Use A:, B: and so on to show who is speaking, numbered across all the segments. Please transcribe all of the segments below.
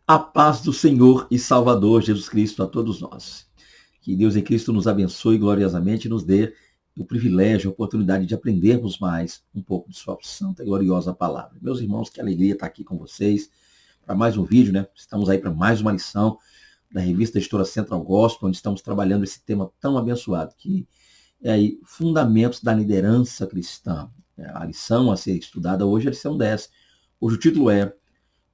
A: A paz do Senhor e Salvador Jesus Cristo a todos nós. Que Deus em Cristo nos abençoe gloriosamente e nos dê o privilégio, a oportunidade de aprendermos mais um pouco de sua santa e gloriosa palavra. Meus irmãos, que alegria estar aqui com vocês para mais um vídeo, né? Estamos aí para mais uma lição da revista Editora Central Gospel, onde estamos trabalhando esse tema tão abençoado, que é aí Fundamentos da Liderança Cristã. A lição a ser estudada hoje é a lição 10. Hoje o título é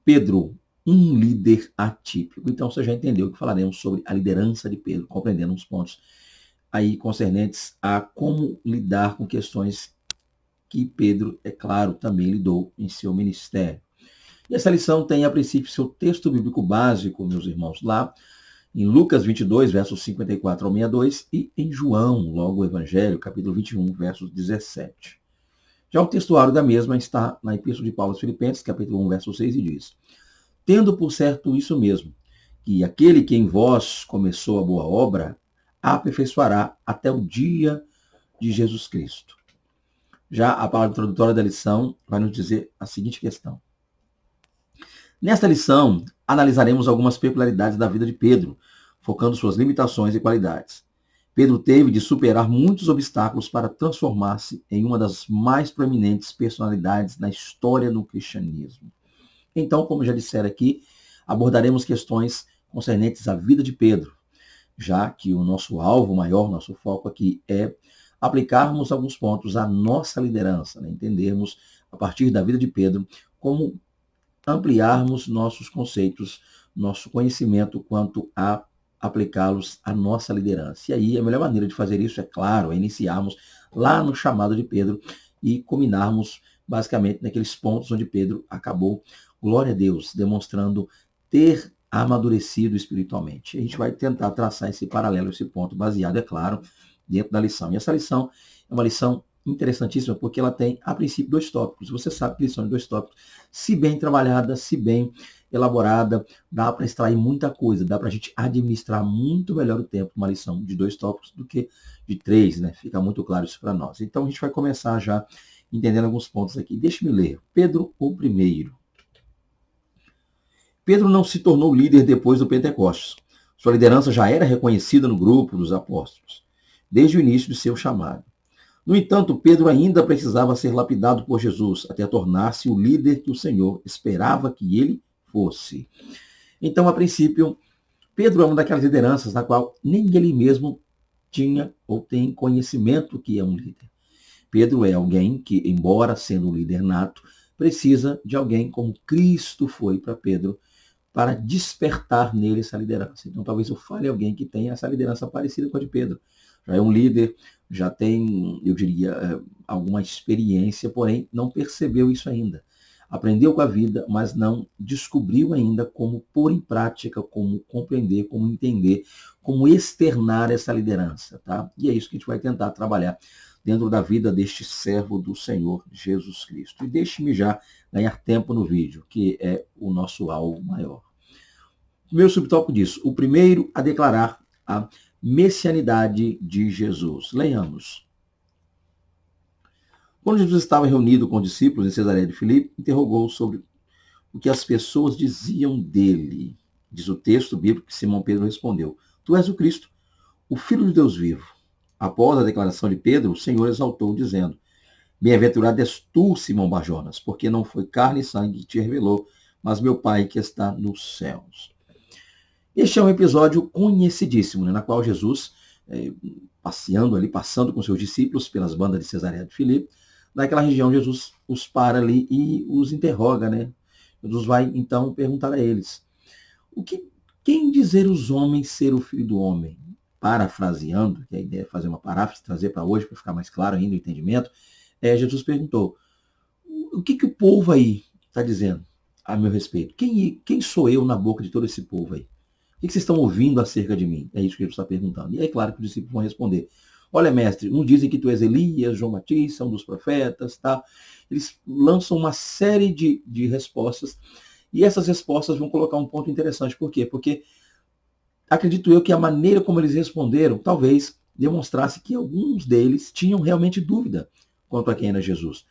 A: Pedro, um líder atípico. Então você já entendeu que falaremos sobre a liderança de Pedro, compreendendo os pontos aí concernentes a como lidar com questões que Pedro, é claro, também lidou em seu ministério. E essa lição tem, a princípio, seu texto bíblico básico, meus irmãos, lá em Lucas 22, versos 54 ao 62, e em João, logo o Evangelho, capítulo 21, versos 17. Já o textuário da mesma está na Epístola de Paulo aos Filipenses, capítulo 1, verso 6, e diz: tendo por certo isso mesmo, que aquele que em vós começou a boa obra, a aperfeiçoará até o dia de Jesus Cristo. Já a palavra introdutória da lição vai nos dizer a seguinte questão. Nesta lição, analisaremos algumas peculiaridades da vida de Pedro, focando suas limitações e qualidades. Pedro teve de superar muitos obstáculos para transformar-se em uma das mais proeminentes personalidades na história do cristianismo. Então, como já disseram aqui, abordaremos questões concernentes à vida de Pedro, já que o nosso alvo maior, nosso foco aqui é aplicarmos alguns pontos à nossa liderança, né? Entendermos, a partir da vida de Pedro, como ampliarmos nossos conceitos, nosso conhecimento quanto a aplicá-los à nossa liderança. E aí, a melhor maneira de fazer isso, é claro, é iniciarmos lá no chamado de Pedro e culminarmos basicamente naqueles pontos onde Pedro acabou, glória a Deus, demonstrando ter amadurecido espiritualmente. A gente vai tentar traçar esse paralelo, esse ponto, baseado, é claro, dentro da lição. E essa lição é uma lição interessantíssima, porque ela tem, a princípio, 2 tópicos. Você sabe que lição de 2 tópicos, se bem trabalhada, se bem elaborada, dá para extrair muita coisa, dá para a gente administrar muito melhor o tempo, uma lição de 2 tópicos do que de 3, né? Fica muito claro isso para nós. Então a gente vai começar já entendendo alguns pontos aqui. Deixe-me ler. Pedro, o primeiro. Pedro não se tornou líder depois do Pentecostes. Sua liderança já era reconhecida no grupo dos apóstolos, desde o início de seu chamado. No entanto, Pedro ainda precisava ser lapidado por Jesus, até tornar-se o líder que o Senhor esperava que ele fosse. Então, a princípio, Pedro é uma daquelas lideranças na qual nem ele mesmo tinha ou tem conhecimento que é um líder. Pedro é alguém que, embora sendo um líder nato, precisa de alguém como Cristo foi para Pedro, para despertar nele essa liderança. Então, talvez eu fale alguém que tenha essa liderança parecida com a de Pedro. Já é um líder, já tem, eu diria, alguma experiência, porém não percebeu isso ainda. Aprendeu com a vida, mas não descobriu ainda como pôr em prática, como compreender, como entender, como externar essa liderança, tá? E é isso que a gente vai tentar trabalhar dentro da vida deste servo do Senhor Jesus Cristo. E deixe-me já ganhar tempo no vídeo, que é o nosso alvo maior. O meu subtópico diz: o primeiro a declarar a messianidade de Jesus. Leiamos. Quando Jesus estava reunido com os discípulos em Cesareia de Filipe, interrogou sobre o que as pessoas diziam dele. Diz o texto bíblico que Simão Pedro respondeu: tu és o Cristo, o Filho de Deus vivo. Após a declaração de Pedro, o Senhor exaltou, dizendo: bem-aventurado és tu, Simão Barjonas, porque não foi carne e sangue que te revelou, mas meu Pai que está nos céus. Este é um episódio conhecidíssimo, né, na qual Jesus, passeando ali, passando com seus discípulos pelas bandas de Cesareia de Filipe, naquela região Jesus os para ali e os interroga, né? Jesus vai então perguntar a eles: quem dizer os homens ser o Filho do Homem? Parafraseando, que a ideia é fazer uma paráfrase, trazer para hoje, para ficar mais claro ainda o entendimento, Jesus perguntou: o que o povo aí está dizendo a meu respeito? Quem sou eu na boca de todo esse povo aí? O que vocês estão ouvindo acerca de mim? É isso que ele está perguntando. E é claro que os discípulos vão responder: olha, mestre, não dizem que tu és Elias, João Batista, um dos profetas, tá? Eles lançam uma série de respostas, e essas respostas vão colocar um ponto interessante. Por quê? Porque acredito eu que a maneira como eles responderam talvez demonstrasse que alguns deles tinham realmente dúvida quanto a quem era Jesus.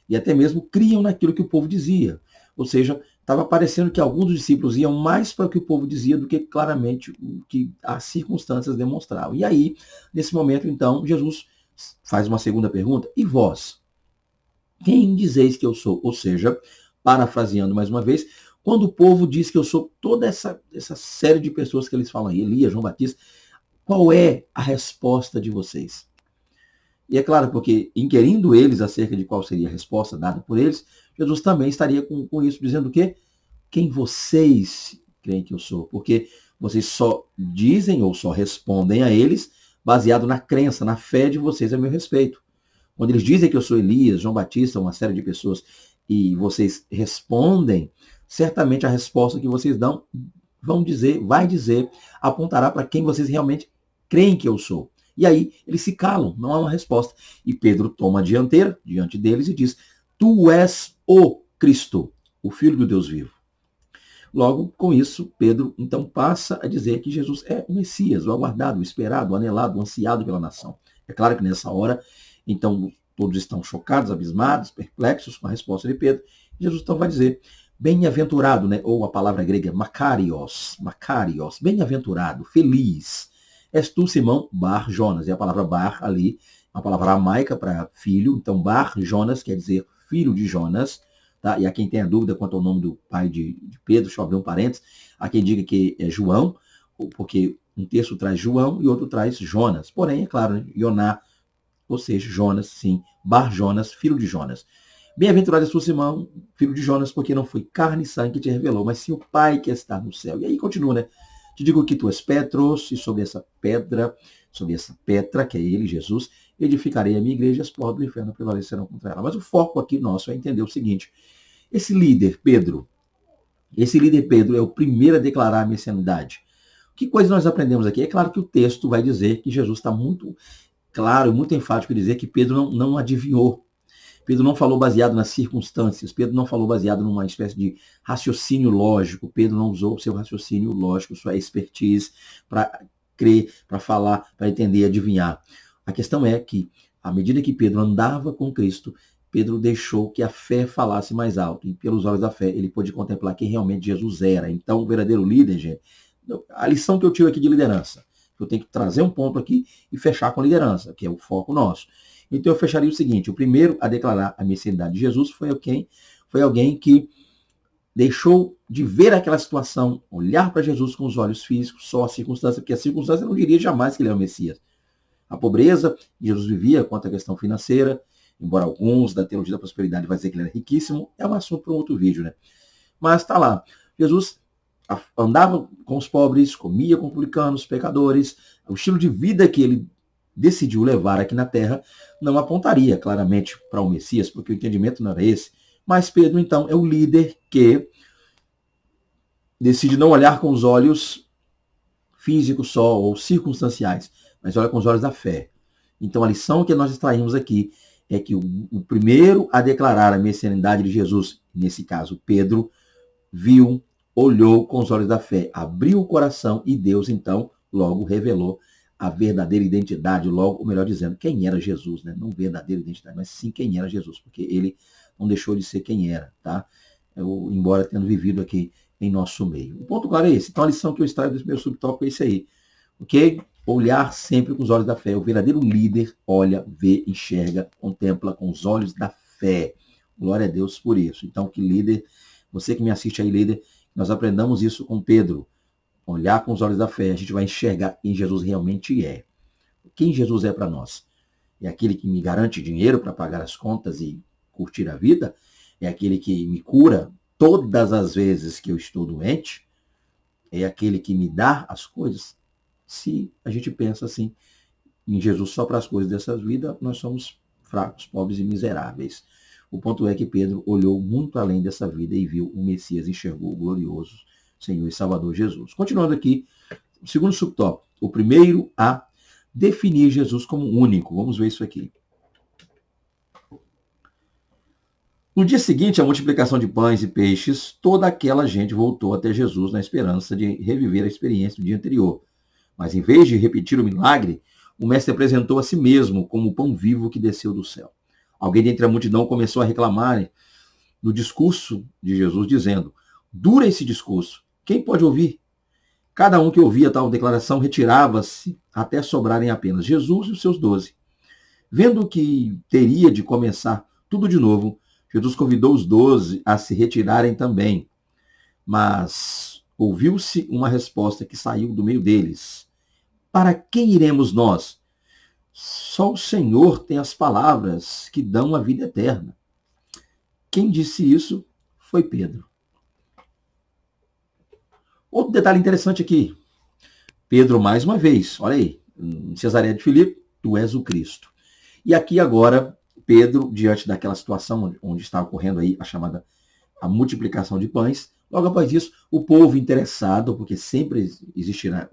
A: E até mesmo criam naquilo que o povo dizia. Ou seja, estava parecendo que alguns dos discípulos iam mais para o que o povo dizia do que claramente o que as circunstâncias demonstravam. E aí, nesse momento, então, Jesus faz uma segunda pergunta. E vós? Quem dizeis que eu sou? Ou seja, parafraseando mais uma vez, quando o povo diz que eu sou toda essa série de pessoas que eles falam aí, Elias, João Batista, qual é a resposta de vocês? E é claro, porque inquirindo eles acerca de qual seria a resposta dada por eles, Jesus também estaria com isso dizendo o quê? Quem vocês creem que eu sou? Porque vocês só dizem ou só respondem a eles baseado na crença, na fé de vocês a meu respeito. Quando eles dizem que eu sou Elias, João Batista, uma série de pessoas, e vocês respondem, certamente a resposta que vocês dão vai dizer, apontará para quem vocês realmente creem que eu sou. E aí eles se calam, não há uma resposta. E Pedro toma a dianteira diante deles e diz: Tu és o Cristo, o Filho do Deus vivo. Logo, com isso, Pedro então passa a dizer que Jesus é o Messias, o aguardado, o esperado, o anelado, o ansiado pela nação. É claro que nessa hora, então, todos estão chocados, abismados, perplexos com a resposta de Pedro. Jesus então vai dizer: bem-aventurado, né? Ou a palavra grega makarios, bem-aventurado, feliz. És tu, Simão, Bar Jonas. E a palavra Bar ali, uma palavra aramaica para filho. Então, Bar Jonas quer dizer filho de Jonas. Tá? E a quem tem a dúvida quanto ao nome do pai de Pedro, deixa eu abrir um parênteses. Há quem diga que é João, porque um texto traz João e outro traz Jonas. Porém, é claro, né? Ioná, ou seja, Jonas, sim. Bar Jonas, filho de Jonas. Bem-aventurado és tu, Simão, filho de Jonas, porque não foi carne e sangue que te revelou, mas sim o Pai que está no céu. E aí continua, né? Te digo que tu és Petros, e sobre essa pedra, que é ele, Jesus, edificarei a minha igreja, e as portas do inferno prevalecerão contra ela. Mas o foco aqui nosso é entender o seguinte: esse líder Pedro é o primeiro a declarar a messianidade. Que coisa nós aprendemos aqui? É claro que o texto vai dizer que Jesus está muito claro, muito enfático em dizer que Pedro não adivinhou. Pedro não falou baseado nas circunstâncias, Pedro não falou baseado numa espécie de raciocínio lógico, Pedro não usou o seu raciocínio lógico, sua expertise para crer, para falar, para entender, adivinhar. A questão é que, à medida que Pedro andava com Cristo, Pedro deixou que a fé falasse mais alto, e pelos olhos da fé ele pôde contemplar quem realmente Jesus era. Então, o verdadeiro líder, gente, a lição que eu tiro aqui de liderança, eu tenho que trazer um ponto aqui e fechar com liderança, que é o foco nosso. Então eu fecharia o seguinte: o primeiro a declarar a messianidade de Jesus foi alguém que deixou de ver aquela situação, olhar para Jesus com os olhos físicos, só a circunstância, porque a circunstância não diria jamais que ele é o Messias. A pobreza, Jesus vivia quanto à questão financeira, embora alguns da teologia da prosperidade vai dizer que ele era riquíssimo, é um assunto para um outro vídeo, né? Mas está lá, Jesus andava com os pobres, comia com publicanos, pecadores, o estilo de vida que ele decidiu levar aqui na Terra não apontaria claramente para o Messias, porque o entendimento não era esse. Mas Pedro, então, é o líder que decide não olhar com os olhos físicos só, ou circunstanciais, mas olha com os olhos da fé. Então, a lição que nós extraímos aqui é que o primeiro a declarar a messianidade de Jesus, nesse caso Pedro, viu, olhou com os olhos da fé, abriu o coração e Deus, então, logo revelou a verdadeira identidade, logo, ou melhor dizendo, quem era Jesus, né? Não verdadeira identidade, mas sim quem era Jesus, porque ele não deixou de ser quem era, tá? Embora tendo vivido aqui em nosso meio. O ponto claro é esse. Então a lição que eu extraio desse meu subtópico é isso aí, ok? Olhar sempre com os olhos da fé. O verdadeiro líder olha, vê, enxerga, contempla com os olhos da fé. Glória a Deus por isso. Então que líder, você que me assiste aí, líder, nós aprendamos isso com Pedro. Olhar com os olhos da fé, a gente vai enxergar quem Jesus realmente é. Quem Jesus é para nós? É aquele que me garante dinheiro para pagar as contas e curtir a vida? É aquele que me cura todas as vezes que eu estou doente? É aquele que me dá as coisas? Se a gente pensa assim em Jesus só para as coisas dessa vida, nós somos fracos, pobres e miseráveis. O ponto é que Pedro olhou muito além dessa vida e viu o Messias, enxergou o glorioso Senhor e Salvador Jesus. Continuando aqui, o segundo subtópico, o primeiro a definir Jesus como único. Vamos ver isso aqui. No dia seguinte à multiplicação de pães e peixes, toda aquela gente voltou até Jesus na esperança de reviver a experiência do dia anterior. Mas em vez de repetir o milagre, o mestre apresentou a si mesmo como o pão vivo que desceu do céu. Alguém dentre a multidão começou a reclamar no discurso de Jesus, dizendo: Dura esse discurso. Quem pode ouvir? Cada um que ouvia tal declaração retirava-se até sobrarem apenas Jesus e os seus 12. Vendo que teria de começar tudo de novo, Jesus convidou os 12 a se retirarem também. Mas ouviu-se uma resposta que saiu do meio deles. Para quem iremos nós? Só o Senhor tem as palavras que dão a vida eterna. Quem disse isso foi Pedro. Outro detalhe interessante aqui. Pedro, mais uma vez, olha aí, em Cesareia de Filipe, tu és o Cristo. E aqui agora, Pedro, diante daquela situação onde está ocorrendo aí a multiplicação de pães, logo após isso, o povo interessado, porque sempre existirão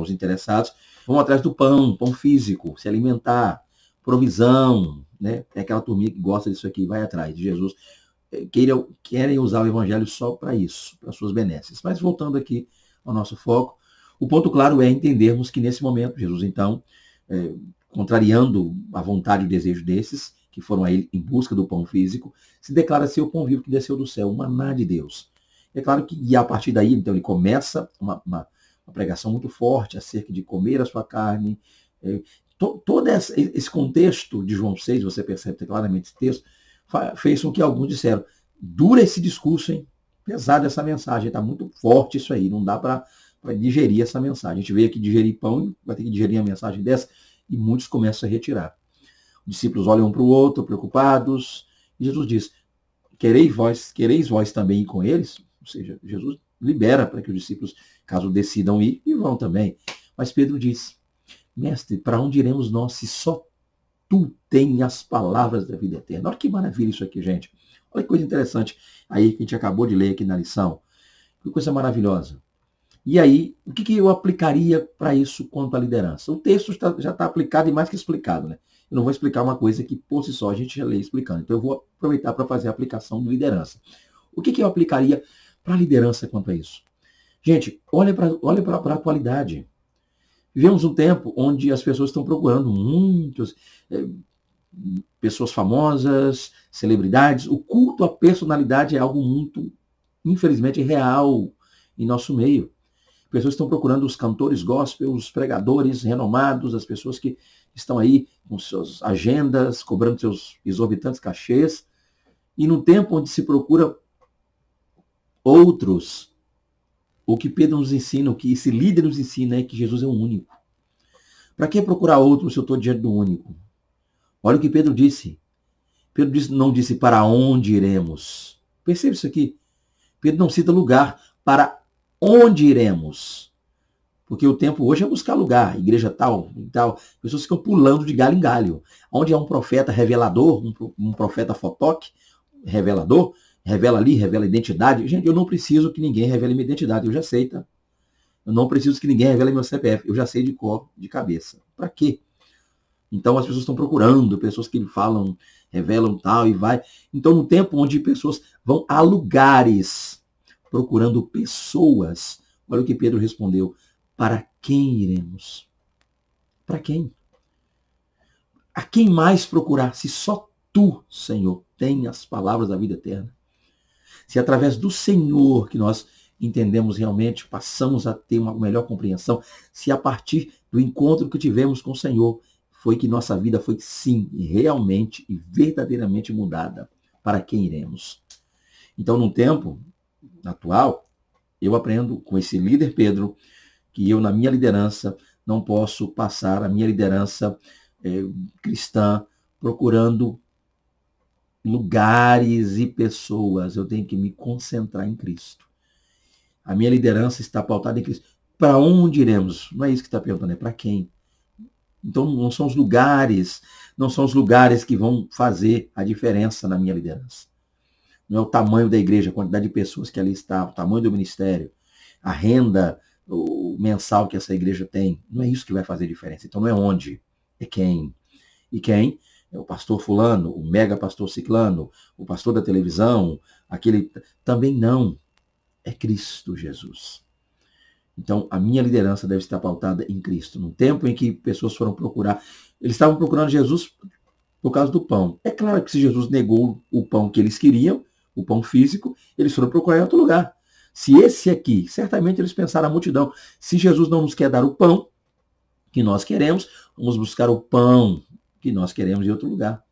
A: os interessados, vão atrás do pão físico, se alimentar, provisão, né? É aquela turminha que gosta disso aqui, vai atrás de Jesus. Querem usar o evangelho só para isso, para suas benesses. Mas voltando aqui ao nosso foco, o ponto claro é entendermos que nesse momento, Jesus então, contrariando a vontade e o desejo desses, que foram a ele em busca do pão físico, se declara ser o pão vivo que desceu do céu, o maná de Deus. É claro que, e a partir daí, então, ele começa uma pregação muito forte acerca de comer a sua carne. Todo esse contexto de João 6, você percebe claramente esse texto, fez com que alguns disseram, dura esse discurso, hein? Pesado essa mensagem, está muito forte isso aí, não dá para digerir essa mensagem. A gente veio aqui digerir pão, vai ter que digerir a mensagem dessa, e muitos começam a retirar. Os discípulos olham um para o outro, preocupados, e Jesus diz, quereis vós também ir com eles? Ou seja, Jesus libera para que os discípulos, caso decidam ir, e vão também. Mas Pedro diz, mestre, para onde iremos nós se só tu tens as palavras da vida eterna? Olha que maravilha isso aqui, gente. Olha que coisa interessante aí que a gente acabou de ler aqui na lição. Que coisa maravilhosa. E aí, o que eu aplicaria para isso quanto à liderança? O texto já está aplicado e mais que explicado, né? Eu não vou explicar uma coisa que por si só a gente já lê explicando. Então eu vou aproveitar para fazer a aplicação de liderança. O que eu aplicaria para a liderança quanto a isso? Gente, olha para a atualidade. Vivemos um tempo onde as pessoas estão procurando muitas pessoas famosas, celebridades. O culto à personalidade é algo muito, infelizmente, real em nosso meio. Pessoas estão procurando os cantores gospel, os pregadores renomados, as pessoas que estão aí com suas agendas, cobrando seus exorbitantes cachês. E no tempo onde se procura outros, o que Pedro nos ensina, o que esse líder nos ensina é que Jesus é o único. Para que procurar outro se eu estou diante do único? Olha o que Pedro disse. Pedro não disse para onde iremos. Percebe isso aqui? Pedro não cita lugar. Para onde iremos? Porque o tempo hoje é buscar lugar. Igreja tal e tal. Pessoas ficam pulando de galho em galho. Onde há um profeta revelador, um profeta fotoque, revelador, revela ali, revela identidade. Gente, eu não preciso que ninguém revele minha identidade. Eu já sei, tá? Eu não preciso que ninguém revele meu CPF. Eu já sei de cor, de cabeça. Para quê? Então as pessoas estão procurando, pessoas que falam, revelam tal e vai. Então no tempo onde pessoas vão a lugares procurando pessoas, olha o que Pedro respondeu, para quem iremos? Para quem? A quem mais procurar, se só tu, Senhor, tem as palavras da vida eterna? Se através do Senhor que nós entendemos realmente, passamos a ter uma melhor compreensão, se a partir do encontro que tivemos com o Senhor, foi que nossa vida foi sim, realmente e verdadeiramente mudada. Para quem iremos? Então, no tempo atual, eu aprendo com esse líder Pedro, que eu, na minha liderança, não posso passar a minha liderança cristã procurando lugares e pessoas. Eu tenho que me concentrar em Cristo. A minha liderança está pautada em Cristo. Para onde iremos? Não é isso que está perguntando, é para quem? Então não são os lugares que vão fazer a diferença na minha liderança. Não é o tamanho da igreja, a quantidade de pessoas que ali está, o tamanho do ministério, a renda o mensal que essa igreja tem. Não é isso que vai fazer diferença. Então não é onde, é quem. E quem? É o pastor fulano, o mega pastor ciclano, o pastor da televisão, aquele... Também não. É Cristo Jesus. Então, a minha liderança deve estar pautada em Cristo. No tempo em que pessoas foram procurar, eles estavam procurando Jesus por causa do pão. É claro que se Jesus negou o pão que eles queriam, o pão físico, eles foram procurar em outro lugar. Se esse aqui, certamente eles pensaram a multidão, se Jesus não nos quer dar o pão que nós queremos, vamos buscar o pão que nós queremos em outro lugar.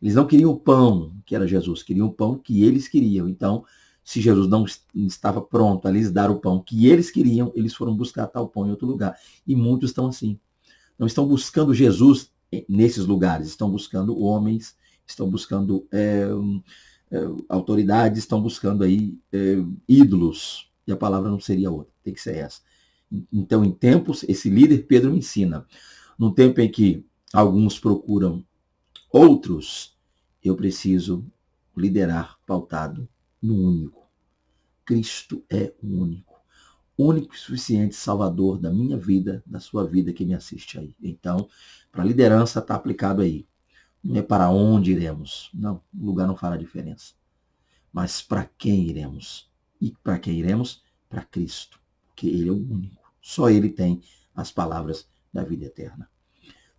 A: Eles não queriam o pão que era Jesus, queriam o pão que eles queriam. Então, se Jesus não estava pronto a lhes dar o pão que eles queriam, eles foram buscar tal pão em outro lugar. E muitos estão assim. Não estão buscando Jesus nesses lugares, estão buscando homens, estão buscando autoridades, estão buscando aí ídolos. E a palavra não seria outra, tem que ser essa. Então, em tempos, esse líder Pedro me ensina, num tempo em que alguns procuram outros, eu preciso liderar pautado no único. Cristo é o único. Único e suficiente Salvador da minha vida, da sua vida que me assiste aí. Então, para a liderança está aplicado aí. Não é para onde iremos. Não, o lugar não fará diferença. Mas para quem iremos? E para quem iremos? Para Cristo. Porque Ele é o único. Só Ele tem as palavras da vida eterna.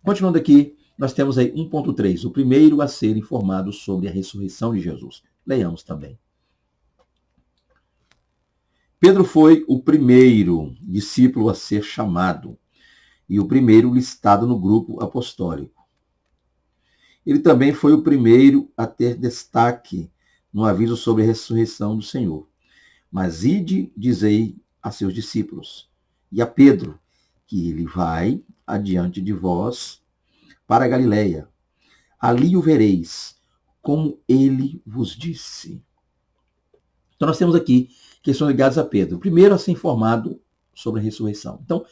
A: Continuando aqui, nós temos aí 1.3, o primeiro a ser informado sobre a ressurreição de Jesus. Leiamos também. Pedro foi o primeiro discípulo a ser chamado e o primeiro listado no grupo apostólico. Ele também foi o primeiro a ter destaque no aviso sobre a ressurreição do Senhor. Mas ide, dizei a seus discípulos e a Pedro, que ele vai adiante de vós para a Galileia. Ali o vereis, como ele vos disse. Então nós temos aqui questões ligadas a Pedro. Primeiro a ser informado sobre a ressurreição. Então,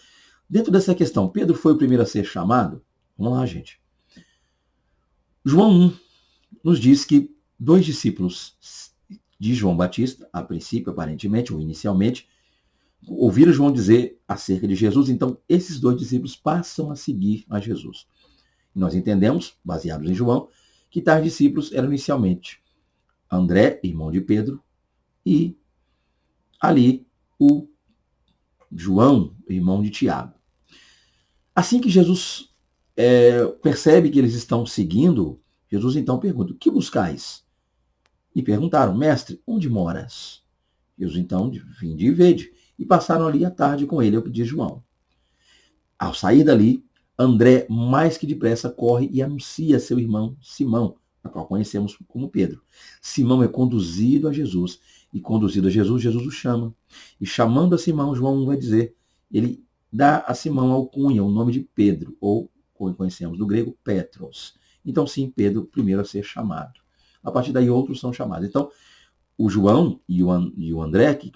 A: dentro dessa questão, Pedro foi o primeiro a ser chamado? Vamos lá, gente. João 1 nos diz que 2 discípulos de João Batista, a princípio, aparentemente, ou inicialmente, ouviram João dizer acerca de Jesus, então esses 2 discípulos passam a seguir a Jesus. Nós entendemos, baseados em João, que tais discípulos eram inicialmente André, irmão de Pedro, e ali o João, irmão de Tiago. Assim que Jesus percebe que eles estão seguindo, Jesus então pergunta, o que buscais? E perguntaram, mestre, onde moras? Jesus então, vinde e vede. E passaram ali a tarde com ele, é o que diz João. Ao sair dali, André, mais que depressa, corre e anuncia a seu irmão Simão, a qual conhecemos como Pedro. Simão é conduzido a Jesus, e conduzido a Jesus, Jesus o chama. E chamando a Simão, João vai dizer, ele dá a Simão a alcunha, o nome de Pedro, ou, como conhecemos do grego, Petros. Então, sim, Pedro, primeiro a ser chamado. A partir daí, outros são chamados. Então, o João e o André, que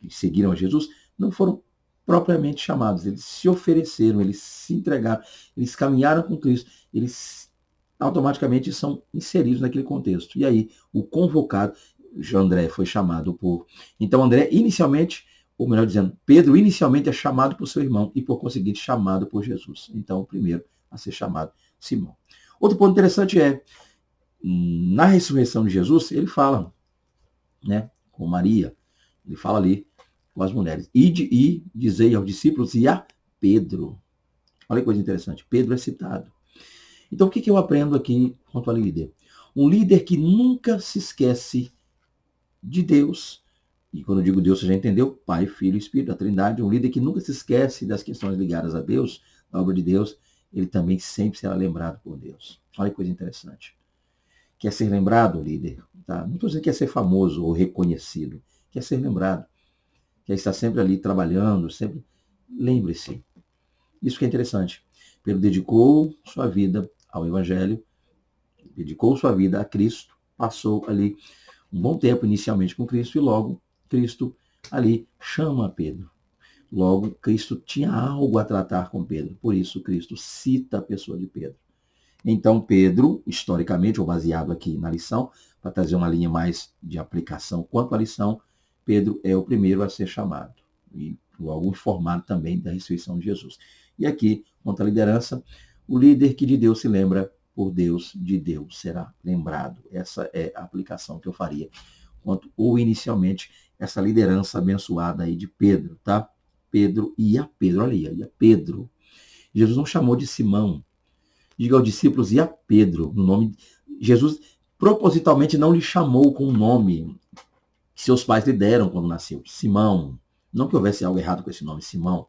A: seguiram a Jesus, não foram propriamente chamados, eles se ofereceram, eles se entregaram, eles caminharam com Cristo, eles automaticamente são inseridos naquele contexto. E aí, o convocado, André foi chamado por... Então, André, inicialmente, ou melhor dizendo, Pedro, inicialmente é chamado por seu irmão e, por conseguinte, chamado por Jesus. Então, o primeiro a ser chamado, Simão. Outro ponto interessante é, na ressurreição de Jesus, ele fala, né, com Maria, ele fala ali com as mulheres, ide e dizei aos discípulos e a Pedro. Olha que coisa interessante, Pedro é citado. Então, o que eu aprendo aqui quanto a líder? Um líder que nunca se esquece de Deus, e quando eu digo Deus, você já entendeu, Pai, Filho e Espírito, a Trindade, um líder que nunca se esquece das questões ligadas a Deus, da obra de Deus, ele também sempre será lembrado por Deus. Olha que coisa interessante. Quer ser lembrado, líder? Tá? Não estou dizendo que quer ser famoso ou reconhecido, quer ser lembrado. Quer estar sempre ali trabalhando, sempre. Lembre-se. Isso que é interessante. Pedro dedicou sua vida ao Evangelho, dedicou sua vida a Cristo, passou ali um bom tempo inicialmente com Cristo e logo Cristo ali chama Pedro. Logo, Cristo tinha algo a tratar com Pedro. Por isso, Cristo cita a pessoa de Pedro. Então, Pedro, historicamente, ou baseado aqui na lição, para trazer uma linha mais de aplicação quanto à lição, Pedro é o primeiro a ser chamado. E logo informado também da ressurreição de Jesus. E aqui, quanto à liderança, o líder que de Deus se lembra, por Deus, de Deus será lembrado. Essa é a aplicação que eu faria. Quanto, ou inicialmente, essa liderança abençoada aí de Pedro, tá? Pedro e a Pedro, olha aí, e a Pedro. Jesus não chamou de Simão. Diga aos discípulos e a Pedro, no nome de Jesus. propositalmente não lhe chamou com o nome que seus pais lhe deram quando nasceu, Simão. Não que houvesse algo errado com esse nome, Simão,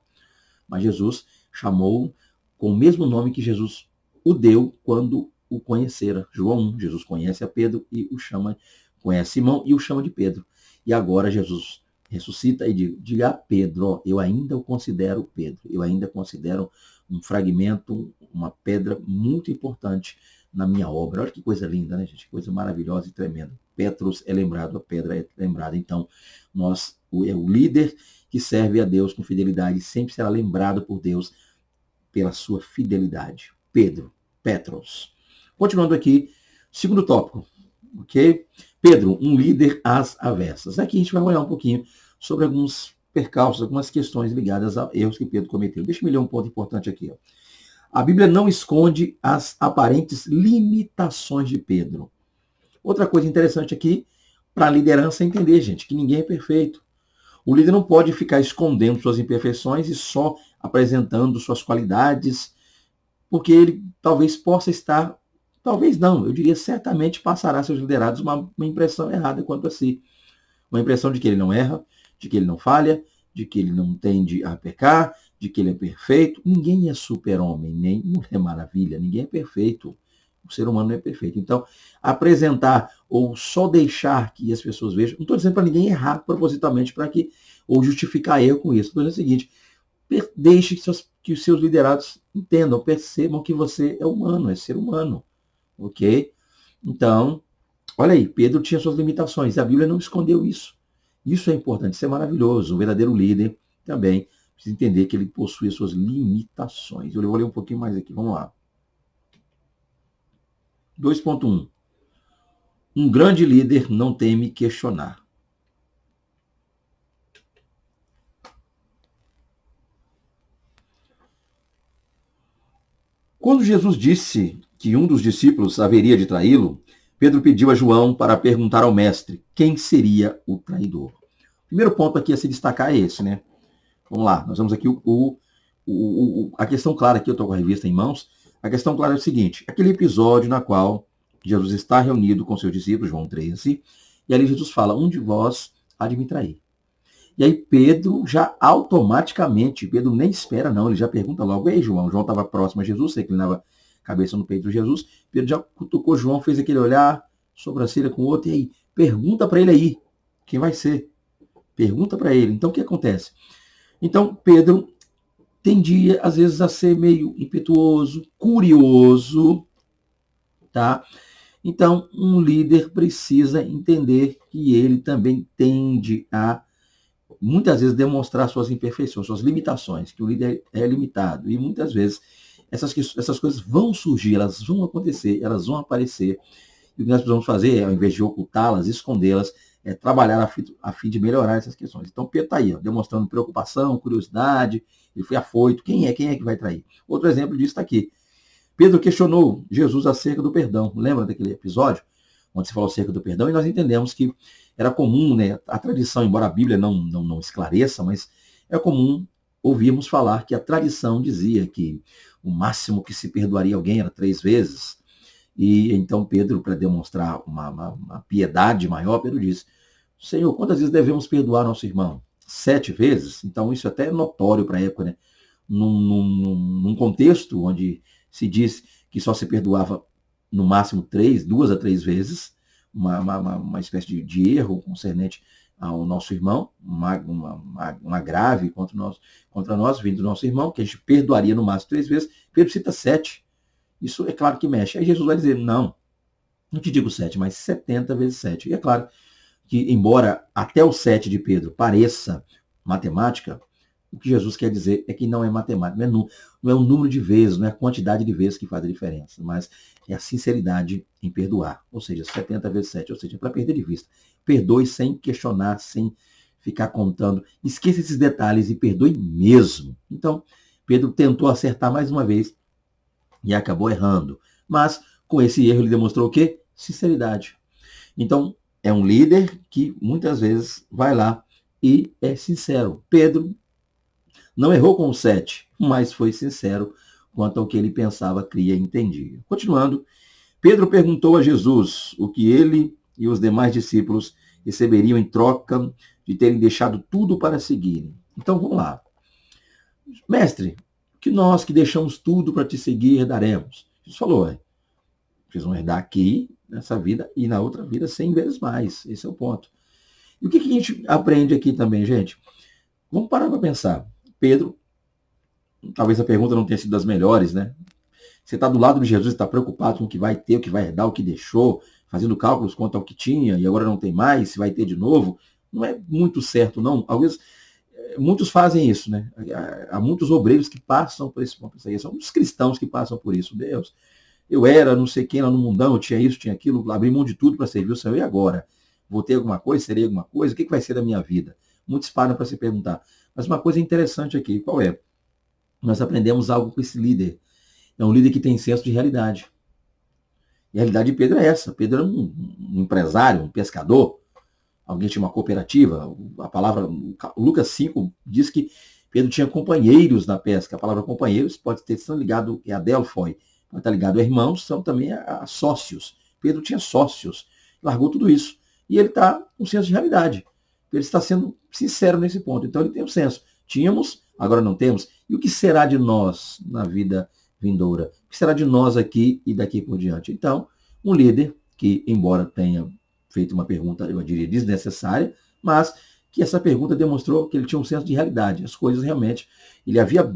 A: mas Jesus chamou com o mesmo nome que Jesus o deu quando o conhecera. João 1, Jesus conhece a Pedro e o chama, conhece Simão e o chama de Pedro. E agora Jesus ressuscita e diga a Pedro, ó, eu ainda o considero Pedro, eu ainda considero um fragmento, uma pedra muito importante na minha obra. Olha que coisa linda, né, gente? Coisa maravilhosa e tremenda. Petros é lembrado, a pedra é lembrada. Então, é o líder que serve a Deus com fidelidade sempre será lembrado por Deus pela sua fidelidade. Pedro, Petros. Continuando aqui, segundo tópico, ok? Pedro, um líder às avessas. Aqui a gente vai olhar um pouquinho sobre alguns percalços, algumas questões ligadas a erros que Pedro cometeu. Deixa eu ler um ponto importante aqui. Ó. A Bíblia não esconde as aparentes limitações de Pedro. Outra coisa interessante aqui, para a liderança entender, gente, que ninguém é perfeito. O líder não pode ficar escondendo suas imperfeições e só apresentando suas qualidades, porque ele talvez possa estar, talvez não, eu diria certamente passará a seus liderados uma impressão errada quanto a si. Uma impressão de que ele não erra, de que ele não falha, de que ele não tende a pecar, de que ele é perfeito. Ninguém é super-homem, nem Mulher Maravilha, ninguém é perfeito. O ser humano não é perfeito. Então, apresentar ou só deixar que as pessoas vejam, não estou dizendo para ninguém errar propositalmente para que, ou justificar erro com isso. Estou dizendo o seguinte, deixe que os seus liderados entendam, percebam que você é humano, é ser humano. Ok? Então, olha aí, Pedro tinha suas limitações, a Bíblia não escondeu isso. Isso é importante, isso é maravilhoso. O verdadeiro líder também precisa entender que ele possui as suas limitações. Eu vou ler um pouquinho mais aqui, vamos lá. 2.1. Um grande líder não teme questionar. Quando Jesus disse que um dos discípulos haveria de traí-lo, Pedro pediu a João para perguntar ao mestre quem seria o traidor. O primeiro ponto aqui a se destacar é esse, né? Vamos lá, nós vamos aqui a questão clara, aqui eu estou com a revista em mãos, a questão clara é o seguinte, aquele episódio na qual Jesus está reunido com seus discípulos, João 13, e ali Jesus fala, um de vós há de me trair. E aí Pedro já automaticamente, Pedro nem espera não, ele já pergunta logo, ei João estava próximo a Jesus, reclinava a cabeça no peito de Jesus, Pedro já cutucou João, fez aquele olhar, sobrancelha com o outro, e aí, pergunta para ele aí, quem vai ser? Pergunta para ele. Então o que acontece? Então Pedro tendia às vezes a ser meio impetuoso, curioso, tá? Então um líder precisa entender que ele também tende a muitas vezes demonstrar suas imperfeições, suas limitações, que o líder é limitado. E muitas vezes essas coisas vão surgir, elas vão acontecer, elas vão aparecer. E o que nós precisamos fazer, ao invés de ocultá-las, escondê-las, é trabalhar a fim de melhorar essas questões. Então, Pedro está aí, ó, demonstrando preocupação, curiosidade, ele foi afoito. Quem é que vai trair? Outro exemplo disso está aqui. Pedro questionou Jesus acerca do perdão. Lembra daquele episódio? Onde se falou acerca do perdão, e nós entendemos que era comum, né, a tradição, embora a Bíblia não esclareça, mas é comum ouvirmos falar que a tradição dizia que o máximo que se perdoaria alguém era 3 vezes. E então Pedro, para demonstrar uma piedade maior, Pedro disse, Senhor, quantas vezes devemos perdoar nosso irmão? 7 vezes? Então isso até é notório para a época, né? Num contexto onde se diz que só se perdoava no máximo 2 a 3 vezes, uma espécie de erro concernente ao nosso irmão, uma grave contra nós, vindo do nosso irmão, que a gente perdoaria no máximo 3 vezes, Pedro cita 7. Isso é claro que mexe. Aí Jesus vai dizer, não te digo 7, mas 70 vezes 7. E é claro que, embora até o 7 de Pedro pareça matemática, o que Jesus quer dizer é que não é matemática, não é o número de vezes, não é a quantidade de vezes que faz a diferença, mas é a sinceridade em perdoar. Ou seja, 70 vezes 7, ou seja, para perder de vista. Perdoe sem questionar, sem ficar contando. Esqueça esses detalhes e perdoe mesmo. Então, Pedro tentou acertar mais uma vez e acabou errando. Mas, com esse erro, ele demonstrou o quê? Sinceridade. Então, é um líder que muitas vezes vai lá e é sincero. Pedro não errou com o 7, mas foi sincero quanto ao que ele pensava, cria e entendia. Continuando, Pedro perguntou a Jesus o que ele e os demais discípulos receberiam em troca de terem deixado tudo para seguirem. Então vamos lá. Mestre, que nós que deixamos tudo para te seguir herdaremos? Jesus falou, vocês vão herdar aqui, nessa vida, e na outra vida 100 vezes mais. Esse é o ponto. E o que a gente aprende aqui também, gente? Vamos parar para pensar. Pedro, talvez a pergunta não tenha sido das melhores, né? Você está do lado de Jesus, está preocupado com o que vai ter, o que vai herdar, o que deixou, fazendo cálculos quanto ao que tinha e agora não tem mais, se vai ter de novo. Não é muito certo, não. Talvez muitos fazem isso, né? Há muitos obreiros que passam por esse ponto. São muitos cristãos que passam por isso. Deus, eu era não sei quem lá no mundão, eu tinha isso, tinha aquilo, abri mão de tudo para servir o Senhor, e agora? Vou ter alguma coisa? Serei alguma coisa? O que vai ser da minha vida? Muitos param para se perguntar. Mas uma coisa interessante aqui, qual é? Nós aprendemos algo com esse líder. É um líder que tem senso de realidade. E a realidade de Pedro é essa. Pedro era um empresário, um pescador. Alguém tinha uma cooperativa. A palavra, Lucas 5 diz que Pedro tinha companheiros na pesca. A palavra companheiros pode ter sido ligado a Adelphoi, pode estar ligado a irmãos, são também a sócios. Pedro tinha sócios. Largou tudo isso. E ele está com senso de realidade. Ele está sendo sincero nesse ponto. Então ele tem um senso. Tínhamos, agora não temos. E o que será de nós na vida vindoura? O que será de nós aqui e daqui por diante? Então, um líder que, embora tenha feito uma pergunta, eu diria, desnecessária, mas que essa pergunta demonstrou que ele tinha um senso de realidade. As coisas realmente, ele havia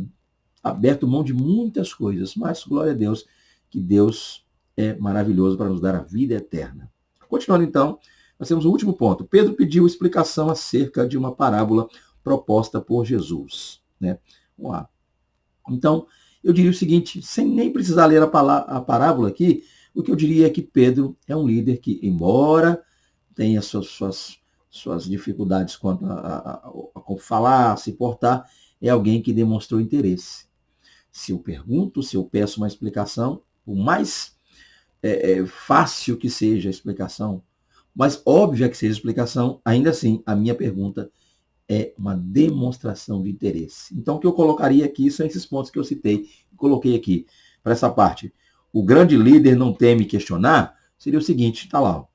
A: aberto mão de muitas coisas, mas, glória a Deus, que Deus é maravilhoso para nos dar a vida eterna. Continuando então, nós temos o último ponto. Pedro pediu explicação acerca de uma parábola proposta por Jesus. Né? Vamos lá. Então, eu diria o seguinte, sem nem precisar ler a parábola aqui, o que eu diria é que Pedro é um líder que, embora tenha suas dificuldades quanto a falar, a se portar, é alguém que demonstrou interesse. Se eu pergunto, se eu peço uma explicação, o mais fácil que seja a explicação, mais óbvia que seja a explicação, ainda assim, a minha pergunta é uma demonstração de interesse. Então, o que eu colocaria aqui são esses pontos que eu citei, coloquei aqui, para essa parte. O grande líder não teme questionar, seria o seguinte, está lá, ó.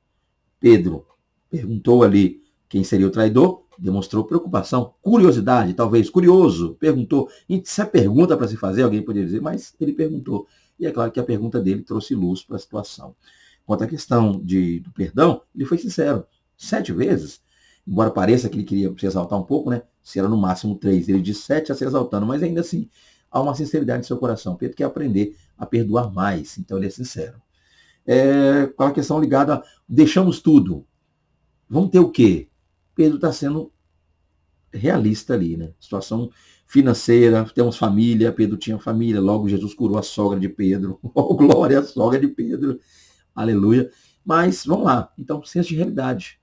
A: Pedro perguntou ali quem seria o traidor, demonstrou preocupação, curiosidade, talvez, curioso, perguntou. Isso é pergunta para se fazer, alguém poderia dizer, mas ele perguntou. E é claro que a pergunta dele trouxe luz para a situação. Quanto à questão do perdão, ele foi sincero, 7 vezes. Embora pareça que ele queria se exaltar um pouco, né? Se era no máximo 3, ele disse 7 a se exaltando, mas ainda assim, há uma sinceridade em seu coração. Pedro quer aprender a perdoar mais, então ele é sincero. Com a questão ligada a deixamos tudo. Vamos ter o quê? Pedro está sendo realista ali, né? Situação financeira, temos família, Pedro tinha família, logo Jesus curou a sogra de Pedro. Oh, glória, a sogra de Pedro. Aleluia. Mas, vamos lá. Então, senso de realidade.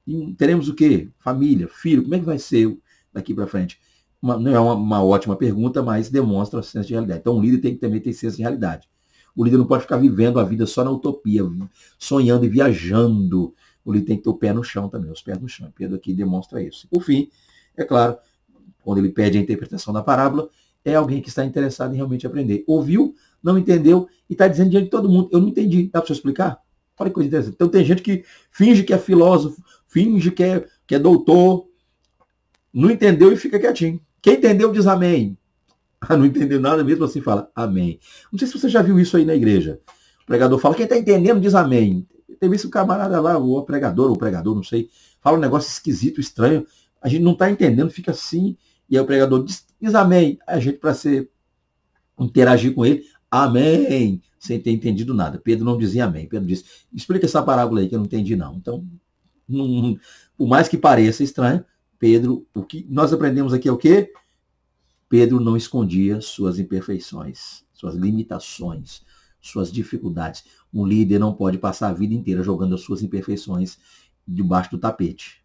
A: E teremos o quê? Família, filho. Como é que vai ser daqui para frente? Não é uma ótima pergunta, mas demonstra senso de realidade. Então, um líder tem que também ter senso de realidade. O líder não pode ficar vivendo a vida só na utopia, sonhando e viajando. O líder tem que ter o pé no chão também, os pés no chão. Pedro aqui demonstra isso. Por fim, é claro, quando ele pede a interpretação da parábola, é alguém que está interessado em realmente aprender. Ouviu, não entendeu e está dizendo diante de todo mundo, eu não entendi. Dá para você explicar? Olha que coisa interessante. Então tem gente que finge que é filósofo, finge que é doutor, não entendeu e fica quietinho. Quem entendeu diz amém. Não entendeu nada, mesmo assim fala amém. Não sei se você já viu isso aí na igreja. O pregador fala, quem está entendendo diz amém. Tem visto o camarada lá, o pregador, não sei, fala um negócio esquisito, estranho. A gente não está entendendo, fica assim. E aí o pregador diz amém. A gente, para interagir com ele, amém, sem ter entendido nada. Pedro não dizia amém. Pedro disse, explica essa parábola aí que eu não entendi não. Então, por mais que pareça estranho, Pedro, o que nós aprendemos aqui é o quê? Pedro não escondia suas imperfeições, suas limitações, suas dificuldades. Um líder não pode passar a vida inteira jogando as suas imperfeições debaixo do tapete.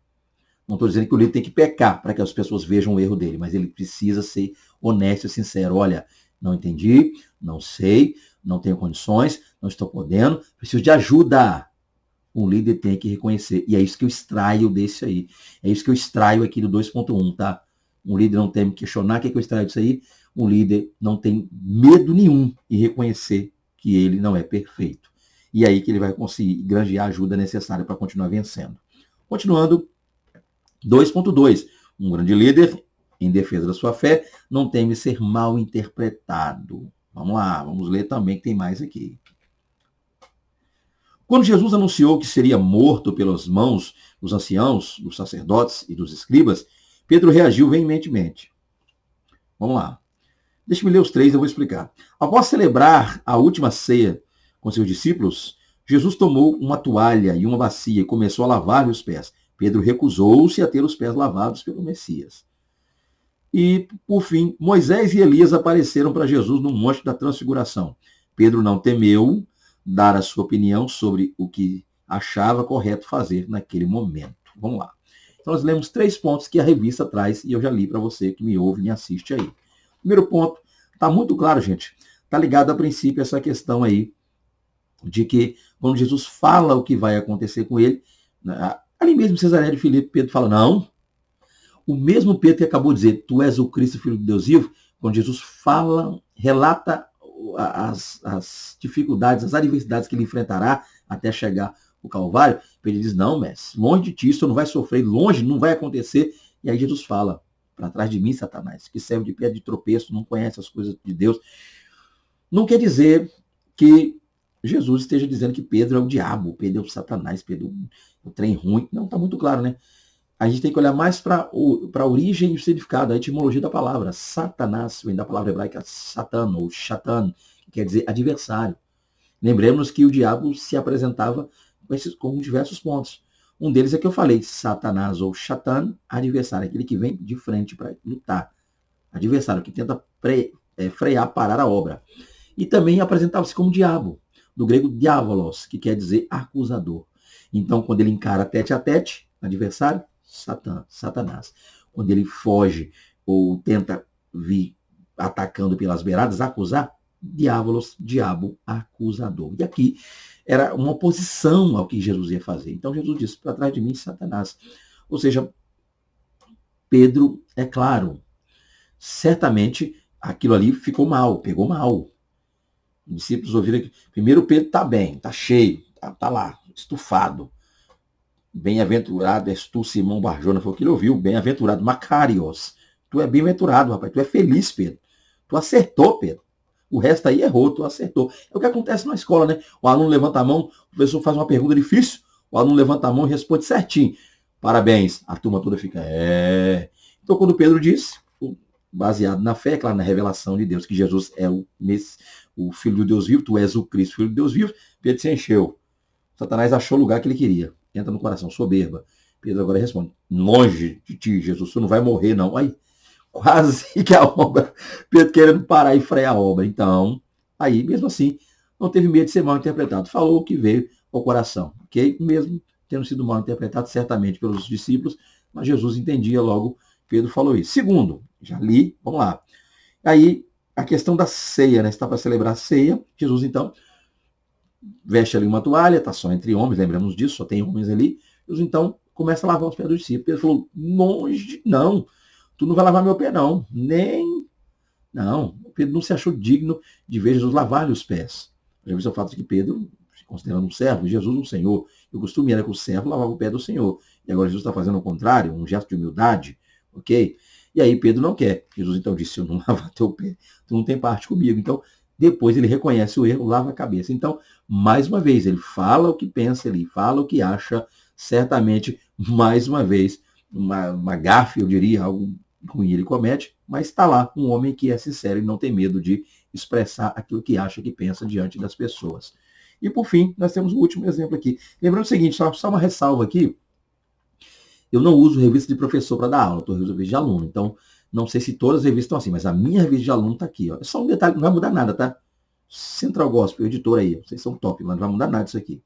A: Não estou dizendo que o líder tem que pecar para que as pessoas vejam o erro dele, mas ele precisa ser honesto e sincero. Olha, não entendi, não sei, não tenho condições, não estou podendo, preciso de ajuda. Um líder tem que reconhecer. E é isso que eu extraio desse aí. É isso que eu extraio aqui do 2.1, tá? Um líder não tem que questionar o que eu extraio disso aí. Um líder não tem medo nenhum em reconhecer que ele não é perfeito. e aí que ele vai conseguir granjear a ajuda necessária para continuar vencendo. Continuando, 2.2. Um grande líder, em defesa da sua fé, não teme ser mal interpretado. Vamos lá, vamos ler também que tem mais aqui. Quando Jesus anunciou que seria morto pelas mãos dos anciãos, dos sacerdotes e dos escribas, Pedro reagiu veementemente. Vamos lá. Deixa eu ler os 3, eu vou explicar. Após celebrar a última ceia com seus discípulos, Jesus tomou uma toalha e uma bacia e começou a lavar-lhe os pés. Pedro recusou-se a ter os pés lavados pelo Messias. E, por fim, Moisés e Elias apareceram para Jesus no Monte da Transfiguração. Pedro não temeu dar a sua opinião sobre o que achava correto fazer naquele momento. Vamos lá. Então, nós lemos 3 pontos que a revista traz e eu já li para você que me ouve e me assiste aí. Primeiro ponto, está muito claro, gente. Está ligado a princípio essa questão aí de que quando Jesus fala o que vai acontecer com ele, ali mesmo em Cesareia de Filipe, Pedro fala, não. O mesmo Pedro que acabou de dizer, tu és o Cristo, filho de Deus vivo, quando Jesus fala, relata as dificuldades, as adversidades que ele enfrentará até chegar ao Calvário, Pedro diz, não, mestre, longe de ti, isso não vai sofrer, longe, não vai acontecer. E aí Jesus fala, para trás de mim, Satanás, que serve de pedra de tropeço, não conhece as coisas de Deus. Não quer dizer que Jesus esteja dizendo que Pedro é o diabo, Pedro é o Satanás, Pedro é o trem ruim. Não, está muito claro, né? A gente tem que olhar mais para a origem e o significado, a etimologia da palavra. Satanás vem da palavra hebraica Satan, ou Shatan, que quer dizer adversário. Lembremos que o diabo se apresentava com diversos pontos. Um deles é que eu falei, Satanás ou Shatan, adversário, aquele que vem de frente para lutar. Adversário, que tenta frear, parar a obra. E também apresentava-se como diabo, do grego diabolos, que quer dizer acusador. Então, quando ele encara tete a tete, adversário, Satanás. Quando ele foge ou tenta vir atacando pelas beiradas, acusar, diabolos, diabo, acusador. E aqui era uma oposição ao que Jesus ia fazer. Então Jesus disse, para trás de mim, Satanás. Ou seja, Pedro, é claro, certamente aquilo ali ficou mal, pegou mal. Os discípulos ouviram que primeiro Pedro está bem, está cheio, está lá, estufado. Bem-aventurado és tu, Simão Barjona, foi o que ele ouviu. Bem-aventurado, Macarios. Tu é bem-aventurado, rapaz. Tu é feliz, Pedro. Tu acertou, Pedro. O resto aí errou, tu acertou. É o que acontece na escola, né? O aluno levanta a mão, o professor faz uma pergunta difícil, o aluno levanta a mão e responde certinho. Parabéns. A turma toda fica, Então, quando Pedro disse, baseado na fé, claro, na revelação de Deus, que Jesus é o Filho de Deus vivo, tu és o Cristo, Filho de Deus vivo, Pedro se encheu. Satanás achou o lugar que ele queria. Entra no coração, soberba. Pedro agora responde, longe de ti, Jesus, tu não vai morrer, não. Aí, quase que a obra, Pedro querendo parar e frear a obra. Então, aí, mesmo assim, não teve medo de ser mal interpretado. Falou o que veio ao coração, ok? Mesmo tendo sido mal interpretado, certamente, pelos discípulos, mas Jesus entendia logo, Pedro falou isso. Segundo, já li, vamos lá. Aí, a questão da ceia, né? Está para celebrar a ceia, Jesus, então, veste ali uma toalha, está só entre homens, lembramos disso, só tem homens ali. Jesus, então, começa a lavar os pés dos discípulos. Pedro falou, longe, não, tu não vai lavar meu pé, não. Nem, não. Pedro não se achou digno de ver Jesus lavar-lhe os pés. Já viu o fato de que Pedro, considerando um servo, Jesus um Senhor, e o costume era que o servo lavava o pé do Senhor. E agora Jesus está fazendo o contrário, um gesto de humildade, ok? E aí Pedro não quer. Jesus então disse, se eu não lavar teu pé, tu não tem parte comigo. Então, depois ele reconhece o erro, lava a cabeça. Então, mais uma vez, ele fala o que pensa, ele fala o que acha, certamente, mais uma vez, uma gafe, eu diria, algo ruim ele comete, mas está lá um homem que é sincero e não tem medo de expressar aquilo que acha, que pensa diante das pessoas. E, por fim, nós temos o último exemplo aqui. Lembrando o seguinte, só uma ressalva aqui, eu não uso revista de professor para dar aula, estou usando revista de aluno, então não sei se todas as revistas estão assim, mas a minha revista de aluno está aqui. Ó. É só um detalhe, não vai mudar nada, tá? Central Gospel, editora aí, vocês são top, mas não vai mudar nada isso aqui.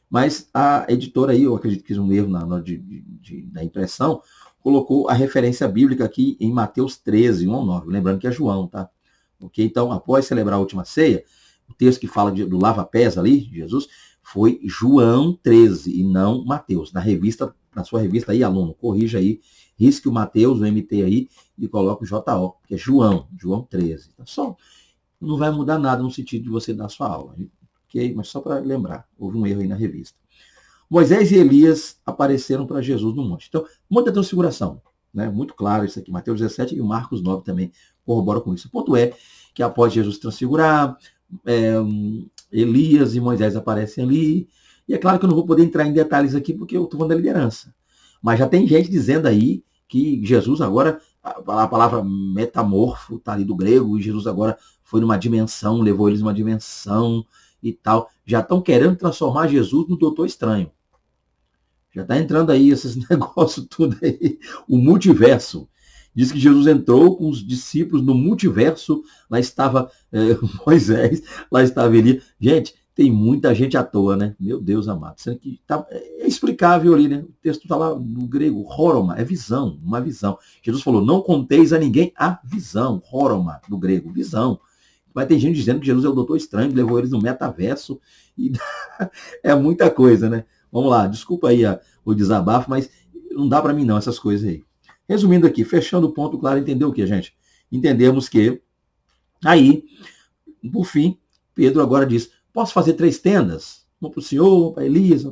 A: Mas a editora aí, eu acredito que fiz um erro na hora da impressão, colocou a referência bíblica aqui em Mateus 13, 1 ao 9, lembrando que é João, tá? Ok? Então, após celebrar a última ceia, o texto que fala do lava-pés ali, de Jesus, foi João 13 e não Mateus. Na sua revista aí, aluno, corrija aí, risque o Mateus, o MT aí, e coloque o JO, que é João 13. Tá? Só não vai mudar nada no sentido de você dar sua aula. ok? Mas só para lembrar, houve um erro aí na revista. Moisés e Elias apareceram para Jesus no monte. Então, monte da transfiguração, né? Muito claro isso aqui. Mateus 17 e Marcos 9 também corroboram com isso. O ponto é que após Jesus transfigurar, Elias e Moisés aparecem ali. E é claro que eu não vou poder entrar em detalhes aqui porque eu estou falando da liderança. Mas já tem gente dizendo aí que Jesus agora, a palavra metamorfo está ali do grego, e Jesus agora foi numa dimensão, levou eles numa dimensão e tal. Já estão querendo transformar Jesus no Doutor Estranho. Já está entrando aí esses negócios tudo aí. O multiverso. Diz que Jesus entrou com os discípulos no multiverso. Lá estava Moisés, lá estava Elias. Gente, tem muita gente à toa, né? Meu Deus amado. Sendo que é explicável ali, né? O texto está lá no grego, horoma, é visão, uma visão. Jesus falou, não conteis a ninguém a visão. Horoma, no grego, visão. Mas tem gente dizendo que Jesus é o Doutor Estranho, levou eles no metaverso. E é muita coisa, né? Vamos lá, desculpa aí o desabafo, mas não dá para mim não essas coisas aí. Resumindo aqui, fechando o ponto claro, entendeu o que, gente? Entendemos que aí, por fim, Pedro agora diz, posso fazer 3 tendas? Uma para o senhor, para Elias.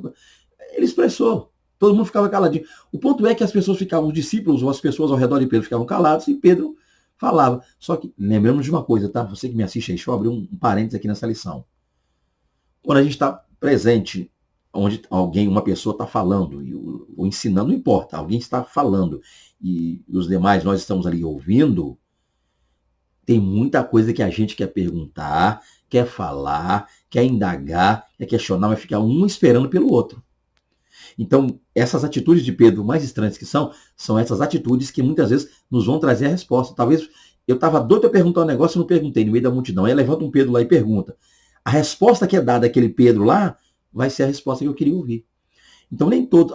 A: Ele expressou, todo mundo ficava caladinho. O ponto é que as pessoas ficavam, os discípulos ou as pessoas ao redor de Pedro ficavam calados e Pedro falava. Só que, lembramos de uma coisa, tá? Você que me assiste aí, deixa eu abrir um parênteses aqui nessa lição. Quando a gente está presente, onde alguém, uma pessoa está falando, ou ensinando, não importa, alguém está falando, e os demais, nós estamos ali ouvindo, tem muita coisa que a gente quer perguntar, quer falar, quer indagar, quer questionar, vai ficar um esperando pelo outro. Então, essas atitudes de Pedro, mais estranhas que são essas atitudes que muitas vezes nos vão trazer a resposta. Talvez eu estava doido para perguntar um negócio e não perguntei no meio da multidão. Aí levanta um Pedro lá e pergunta. A resposta que é dada àquele Pedro lá vai ser a resposta que eu queria ouvir. Então, nem todos,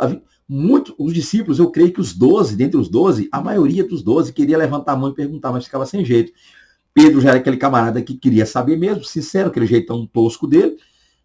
A: os discípulos, eu creio que os 12, dentre os 12, a maioria dos 12 queria levantar a mão e perguntar, mas ficava sem jeito. Pedro já era aquele camarada que queria saber mesmo, sincero, aquele jeitão tosco dele.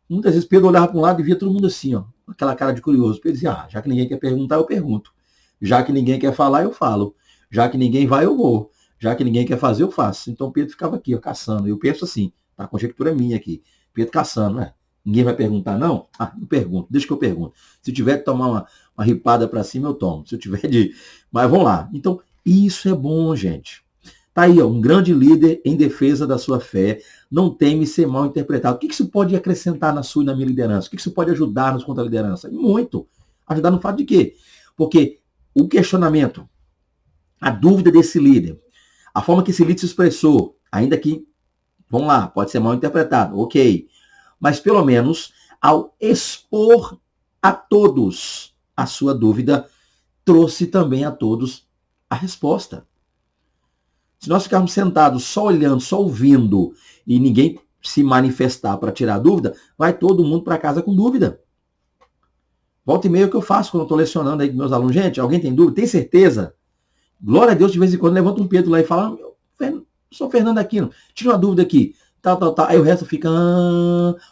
A: Muitas vezes Pedro olhava para um lado e via todo mundo assim, ó, aquela cara de curioso. Pedro dizia, já que ninguém quer perguntar, eu pergunto. Já que ninguém quer falar, eu falo. Já que ninguém vai, eu vou. Já que ninguém quer fazer, eu faço. Então Pedro ficava aqui, ó, caçando. Eu penso assim, tá? A conjectura minha aqui. Pedro caçando, né? Ninguém vai perguntar, não? Eu pergunto, deixa que eu pergunto. Se eu tiver que tomar uma ripada para cima, eu tomo. Se eu tiver de... Mas vamos lá. Então, isso é bom, gente. Tá aí, ó, um grande líder em defesa da sua fé, não teme ser mal interpretado. O que isso pode acrescentar na sua e na minha liderança? O que isso pode ajudar-nos contra a liderança? Muito. Ajudar no fato de quê? Porque o questionamento, a dúvida desse líder, a forma que esse líder se expressou, ainda que, vamos lá, pode ser mal interpretado, ok. Mas pelo menos, ao expor a todos a sua dúvida, trouxe também a todos a resposta. Se nós ficarmos sentados só olhando, só ouvindo, e ninguém se manifestar para tirar dúvida, vai todo mundo para casa com dúvida. Volta e meia que eu faço quando eu estou lecionando aí com meus alunos. Gente, alguém tem dúvida? Tem certeza? Glória a Deus, de vez em quando levanta um Pedro lá e fala, eu sou Fernando Aquino, tira uma dúvida aqui. Tal. Aí o resto fica,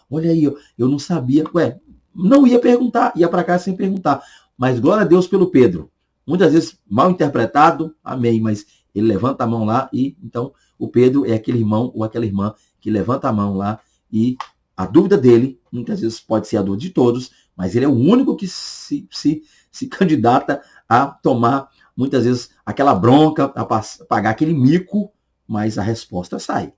A: olha aí, eu não sabia. Não ia perguntar, ia para casa sem perguntar. Mas glória a Deus pelo Pedro. Muitas vezes mal interpretado, amém, mas ele levanta a mão lá e, então, o Pedro é aquele irmão ou aquela irmã que levanta a mão lá e a dúvida dele, muitas vezes pode ser a dúvida de todos, mas ele é o único que se candidata a tomar, muitas vezes, aquela bronca, a pagar aquele mico, mas a resposta sai.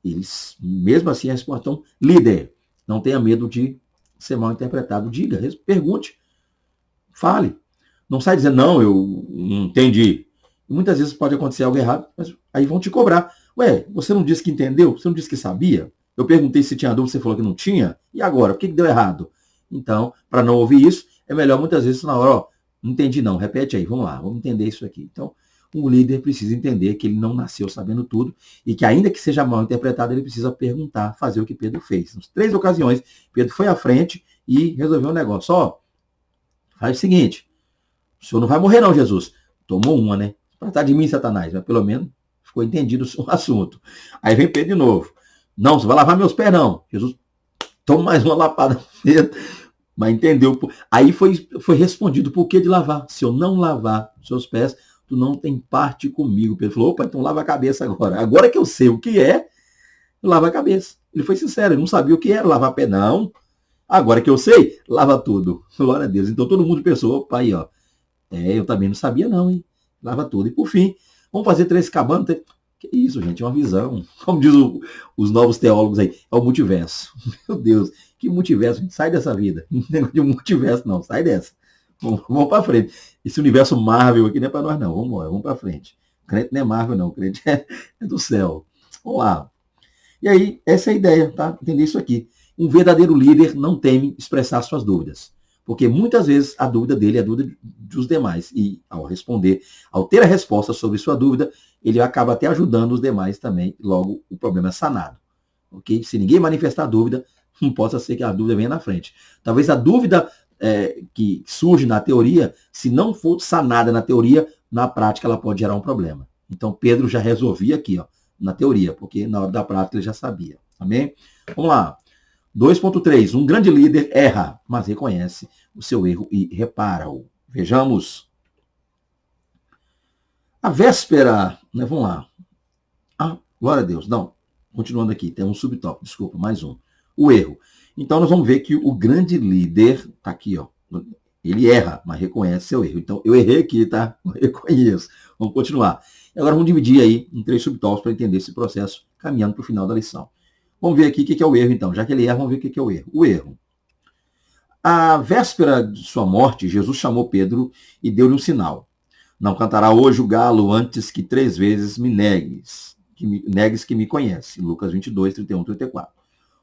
A: Eles, mesmo assim, a resposta. Então, líder, não tenha medo de ser mal interpretado. Diga, pergunte, fale. Não sai dizendo, não, eu não entendi. Muitas vezes pode acontecer algo errado, mas aí vão te cobrar. Você não disse que entendeu? Você não disse que sabia? Eu perguntei se tinha dúvida, você falou que não tinha. E agora? Por que deu errado? Então, para não ouvir isso, é melhor muitas vezes na hora, não entendi não, repete aí, vamos lá, vamos entender isso aqui. Então, o líder precisa entender que ele não nasceu sabendo tudo e que ainda que seja mal interpretado, ele precisa perguntar, fazer o que Pedro fez. Nas 3 ocasiões, Pedro foi à frente e resolveu o negócio. Faz o seguinte, o senhor não vai morrer não, Jesus. Tomou uma, né? Tratar de mim, Satanás, mas pelo menos ficou entendido o assunto. Aí vem Pedro de novo. Não, você vai lavar meus pés, não. Jesus, toma mais uma lapada. Mas entendeu. Aí foi respondido, por que de lavar? Se eu não lavar os seus pés, tu não tem parte comigo. Pedro falou, opa, então lava a cabeça agora. Agora que eu sei o que é, Eu lavo a cabeça. Ele foi sincero, ele não sabia o que era lavar pé, não. Agora que eu sei, lava tudo. Glória a Deus. Então todo mundo pensou, opa, aí, ó. Eu também não sabia, não, hein? Lava tudo. E por fim, vamos fazer 3 cabanas. Que isso, gente, é uma visão. Como diz os novos teólogos aí, é o multiverso. Meu Deus, que multiverso, gente. Sai dessa vida. Não tem negócio de multiverso, não. Sai dessa. Vamos para frente. Esse universo Marvel aqui não é para nós, não. Vamos para frente. O crente não é Marvel, não. O crente é do céu. Vamos lá. E aí, essa é a ideia, tá? Entender isso aqui. Um verdadeiro líder não teme expressar suas dúvidas, porque muitas vezes a dúvida dele é a dúvida dos demais. E ao responder, ao ter a resposta sobre sua dúvida, ele acaba até ajudando os demais também. Logo, o problema é sanado. Ok? Se ninguém manifestar dúvida, não possa ser que a dúvida venha na frente. Talvez a dúvida que surge na teoria, se não for sanada na teoria, na prática ela pode gerar um problema. Então, Pedro já resolvia aqui, ó, na teoria, porque na hora da prática ele já sabia. Amém? Vamos lá. 2.3. Um grande líder erra, mas reconhece o seu erro e repara-o. Vejamos. A véspera, né? Vamos lá. Glória a Deus. Não, continuando aqui, tem um subtópico, desculpa, mais um. O erro. Então nós vamos ver que o grande líder, tá aqui, ó. Ele erra, mas reconhece seu erro. Então eu errei aqui, tá? Eu reconheço. Vamos continuar. E agora vamos dividir aí em 3 subtópicos para entender esse processo, caminhando para o final da lição. Vamos ver aqui o que é o erro, então. Já que ele erra, vamos ver o que é o erro. O erro. À véspera de sua morte, Jesus chamou Pedro e deu-lhe um sinal. Não cantará hoje o galo antes que 3 vezes me negues que me conhece. Lucas 22, 31, 34.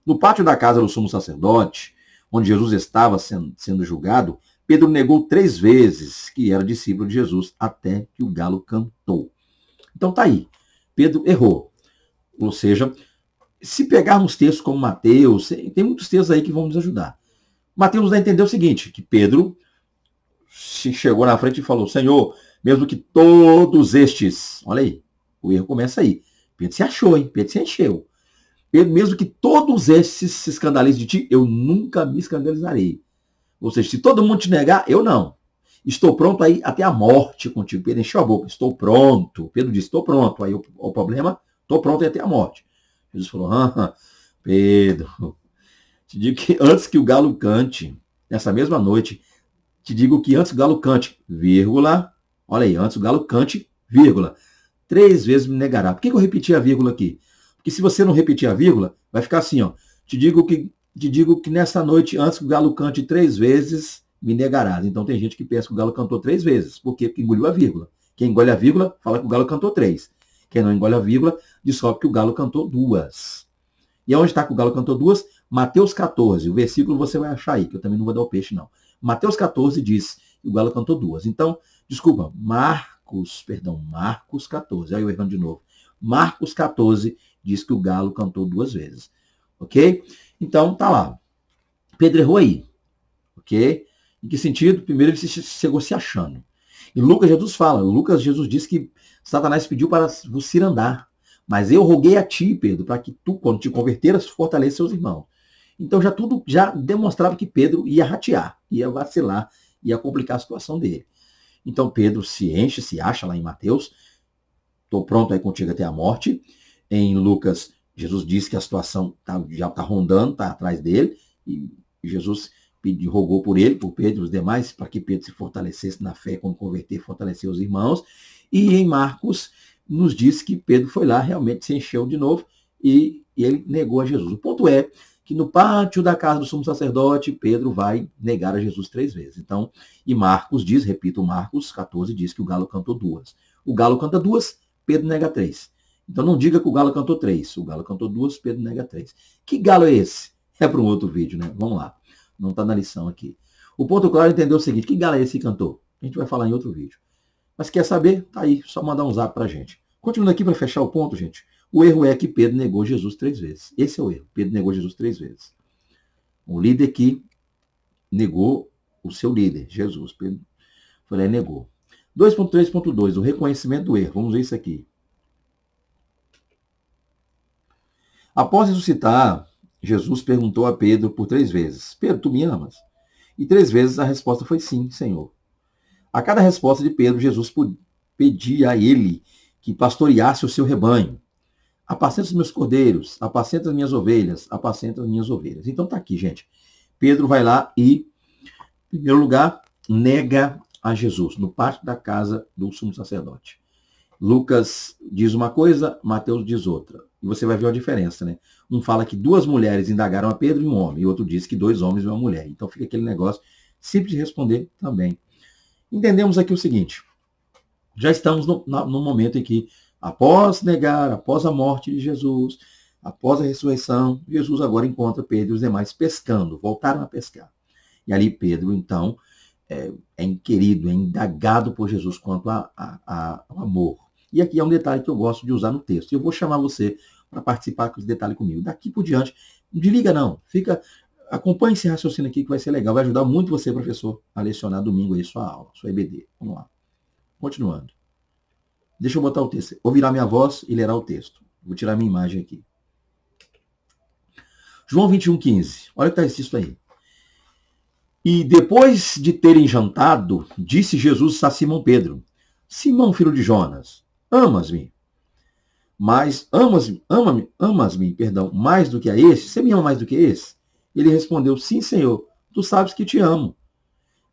A: No pátio da casa do sumo sacerdote, onde Jesus estava sendo julgado, Pedro negou 3 vezes que era discípulo de Jesus, até que o galo cantou. Então tá aí. Pedro errou. Ou seja, se pegarmos textos como Mateus, tem muitos textos aí que vão nos ajudar. Mateus nos dá a entender o seguinte, que Pedro se chegou na frente e falou, Senhor, mesmo que todos estes, olha aí, o erro começa aí. Pedro se achou, hein? Pedro se encheu. Pedro, mesmo que todos estes se escandalizem de ti, eu nunca me escandalizarei. Ou seja, se todo mundo te negar, eu não. Estou pronto aí até a morte contigo. Pedro encheu a boca, estou pronto. Pedro disse, estou pronto. Aí o problema, estou pronto aí até a morte. Jesus falou, Pedro, te digo que antes que o galo cante, nessa mesma noite, te digo que antes que o galo cante, vírgula, olha aí, antes o galo cante, vírgula, 3 vezes me negará. Por que eu repeti a vírgula aqui? Porque se você não repetir a vírgula, vai ficar assim, ó, te digo que nessa noite, antes que o galo cante 3 vezes, me negarás. Então tem gente que pensa que o galo cantou 3 vezes. Por quê? Porque engoliu a vírgula. Quem engole a vírgula, fala que o galo cantou 3. Quem não engole a vírgula, descobre que o galo cantou 2. E onde está que o galo cantou 2? Mateus 14. O versículo você vai achar aí, que eu também não vou dar o peixe, não. Mateus 14 diz que o galo cantou 2. Então, desculpa, Marcos 14. Aí eu errando de novo. Marcos 14 diz que o galo cantou 2 vezes. Ok? Então, tá lá. Pedro errou aí. Ok? Em que sentido? Primeiro, ele chegou se achando. E Lucas Jesus diz que Satanás pediu para vos cirandar. Mas eu roguei a ti, Pedro, para que tu, quando te converteras, fortaleça seus irmãos. Então tudo já demonstrava que Pedro ia ratear, ia vacilar, ia complicar a situação dele. Então Pedro se enche, se acha lá em Mateus, estou pronto aí contigo até a morte. Em Lucas, Jesus diz que a situação já está rondando, está atrás dele, e Jesus rogou por ele, por Pedro e os demais, para que Pedro se fortalecesse na fé, quando converter, fortalecer os irmãos. E em Marcos, nos diz que Pedro foi lá, realmente se encheu de novo, e ele negou a Jesus. O ponto é que no pátio da casa do sumo sacerdote, Pedro vai negar a Jesus 3 vezes. Então, e Marcos diz, repito, Marcos 14 diz que o galo cantou 2. O galo canta 2, Pedro nega 3. Então não diga que o galo cantou 3. O galo cantou 2, Pedro nega 3. Que galo é esse? É para um outro vídeo, né? Vamos lá. Não está na lição aqui. O ponto claro é entender o seguinte, que galo é esse que cantou? A gente vai falar em outro vídeo. Mas quer saber? Tá aí, só mandar um zap pra gente. Continuando aqui para fechar o ponto, gente. O erro é que Pedro negou Jesus 3 vezes. Esse é o erro. Pedro negou Jesus 3 vezes. O líder que negou o seu líder, Jesus. Pedro foi lá e negou. 2.3.2, o reconhecimento do erro. Vamos ver isso aqui. Após ressuscitar, Jesus perguntou a Pedro por 3 vezes, Pedro, tu me amas? E 3 vezes a resposta foi sim, Senhor. A cada resposta de Pedro, Jesus pedia a ele que pastoreasse o seu rebanho. Apacenta os meus cordeiros, apacenta as minhas ovelhas, apacenta as minhas ovelhas. Então tá aqui, gente. Pedro vai lá e, em primeiro lugar, nega a Jesus, no pátio da casa do sumo sacerdote. Lucas diz uma coisa, Mateus diz outra. E você vai ver a diferença, né? Um fala que 2 mulheres indagaram a Pedro e um homem, e outro diz que 2 homens e uma mulher. Então fica aquele negócio simples de responder também. Entendemos aqui o seguinte, já estamos no momento em que, após a morte de Jesus, após a ressurreição, Jesus agora encontra Pedro e os demais pescando, voltaram a pescar. E ali Pedro, então, é inquirido, é indagado por Jesus quanto ao amor. E aqui é um detalhe que eu gosto de usar no texto. Eu vou chamar você para participar com esse detalhe comigo. Daqui por diante, não desliga não. Acompanhe esse raciocínio aqui que vai ser legal. Vai ajudar muito você, professor, a lecionar domingo aí sua aula, sua EBD. Vamos lá. Continuando. Deixa eu botar o texto. Vou virar minha voz e ler o texto. Vou tirar minha imagem aqui. João 21:15. Olha o que está escrito aí. E depois de terem jantado, disse Jesus a Simão Pedro: Simão, filho de Jonas, amas-me? Mas amas-me, mais do que a esse? Você me ama mais do que esse? Ele respondeu: Sim, Senhor, tu sabes que te amo.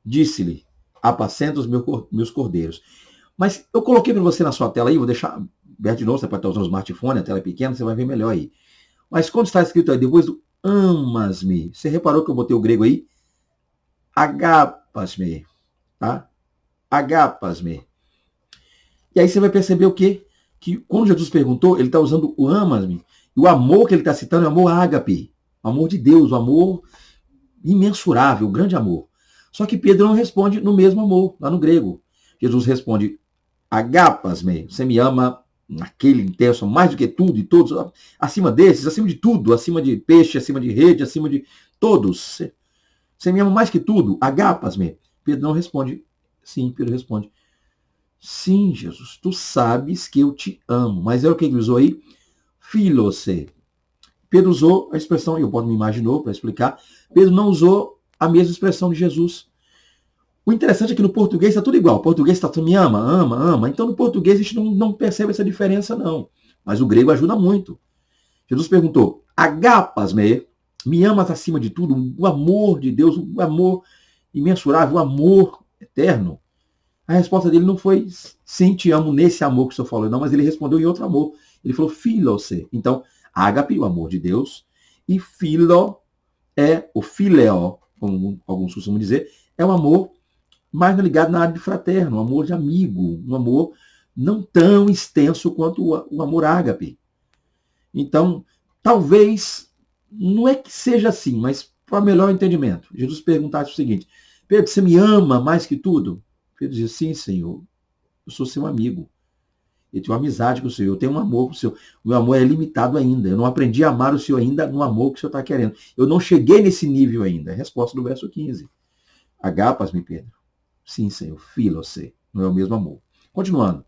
A: Disse-lhe: apacenta os meus cordeiros. Mas eu coloquei para você na sua tela aí, vou deixar aberto de novo, você pode estar usando o smartphone, a tela é pequena, você vai ver melhor aí. Mas quando está escrito aí, depois do amas-me, você reparou que eu botei o grego aí? Agapas-me, tá? Agapas-me. E aí você vai perceber o quê? Que quando Jesus perguntou, ele está usando o amas-me, e o amor que ele está citando é o amor ágape, o amor de Deus, o amor imensurável, o grande amor. Só que Pedro não responde no mesmo amor, lá no grego. Jesus responde, agapas-me, você me ama naquele intenso, mais do que tudo e todos, acima desses, acima de tudo, acima de peixe, acima de rede, acima de todos. Você me ama mais que tudo, agapas-me. Pedro não responde. Sim, Pedro responde. Sim, Jesus, tu sabes que eu te amo. Mas é o que ele usou aí? Filose. Pedro usou a expressão, eu boto minha imagem de novo para explicar. Pedro não usou a mesma expressão de Jesus. O interessante é que no português está tudo igual. O português está tudo me ama, ama, ama. Então no português a gente não percebe essa diferença, não. Mas o grego ajuda muito. Jesus perguntou, agapas-me, me amas acima de tudo, o amor de Deus, o amor imensurável, o amor eterno. A resposta dele não foi, sim, te amo nesse amor que o senhor falou, não, mas ele respondeu em outro amor. Ele falou, filose. Então, ágape, o amor de Deus, e filo é o fileo, como alguns costumam dizer, é um amor mais ligado na área de fraterno, um amor de amigo, um amor não tão extenso quanto o amor ágape. Então, talvez, não é que seja assim, mas para melhor entendimento, Jesus perguntasse o seguinte, Pedro, você me ama mais que tudo? Pedro dizia, sim, Senhor, eu sou seu amigo. Eu tenho amizade com o Senhor, eu tenho um amor com o Senhor. O meu amor é limitado ainda. Eu não aprendi a amar o Senhor ainda no amor que o Senhor está querendo. Eu não cheguei nesse nível ainda. É a resposta do verso 15. Agapas-me, Pedro. Sim, Senhor, filose. Não é o mesmo amor. Continuando.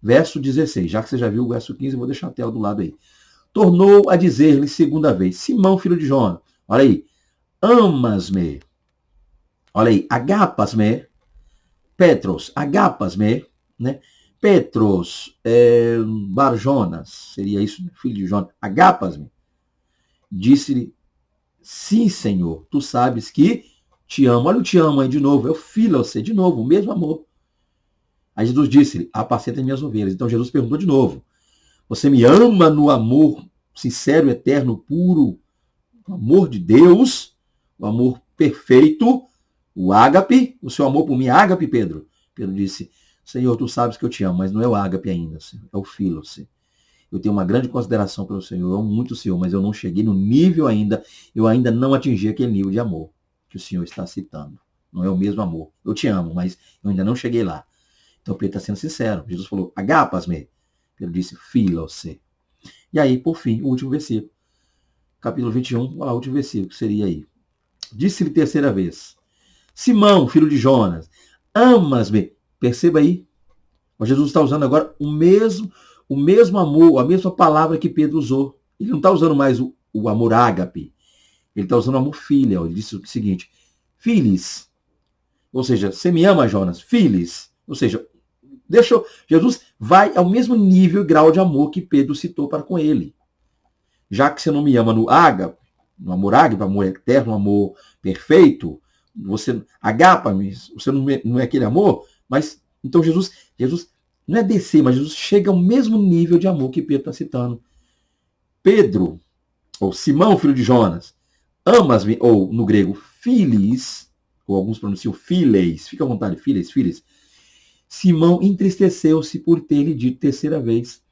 A: Verso 16. Já que você já viu o verso 15, eu vou deixar a tela do lado aí. Tornou a dizer-lhe segunda vez, Simão, filho de Jonas, olha aí, amas-me. Olha aí, agapas-me. Petros, agapas-me, né? Petros, Barjonas, seria isso, filho de Jonas, agapas-me. Disse-lhe, sim, Senhor, tu sabes que te amo. Olha o te amo aí de novo, é o filose, de novo, o mesmo amor. Aí Jesus disse-lhe, apacenta minhas ovelhas. Então Jesus perguntou de novo, você me ama no amor sincero, eterno, puro, o amor de Deus, o amor perfeito, o ágape, o seu amor por mim, ágape, Pedro. Pedro disse, Senhor, tu sabes que eu te amo, mas não é o ágape ainda, Senhor, é o filose. Eu tenho uma grande consideração pelo Senhor, eu amo muito o Senhor, mas eu não cheguei no nível ainda, eu ainda não atingi aquele nível de amor que o Senhor está citando. Não é o mesmo amor. Eu te amo, mas eu ainda não cheguei lá. Então Pedro está sendo sincero. Jesus falou, agapas-me. Pedro disse, filose. E aí, por fim, o último versículo. Capítulo 21, olha lá, o último versículo, que seria aí. Disse-lhe terceira vez, Simão, filho de Jonas, amas-me. Perceba aí, Jesus está usando agora o mesmo amor, a mesma palavra que Pedro usou. Ele não está usando mais o amor ágape. Ele está usando o amor filial. Ele disse o seguinte, filis. Ou seja, você me ama, Jonas? Filis. Ou seja, Jesus vai ao mesmo nível e grau de amor que Pedro citou para com ele. Já que você não me ama no ágape, no amor ágape, amor eterno, amor perfeito, você agapa-me, você não é aquele amor, mas então Jesus não é descer, mas Jesus chega ao mesmo nível de amor que Pedro está citando. Pedro, ou Simão, filho de Jonas, amas-me, ou no grego, filis, ou alguns pronunciam fileis, fica à vontade, filis. Simão entristeceu-se por ter lhe dito terceira vez,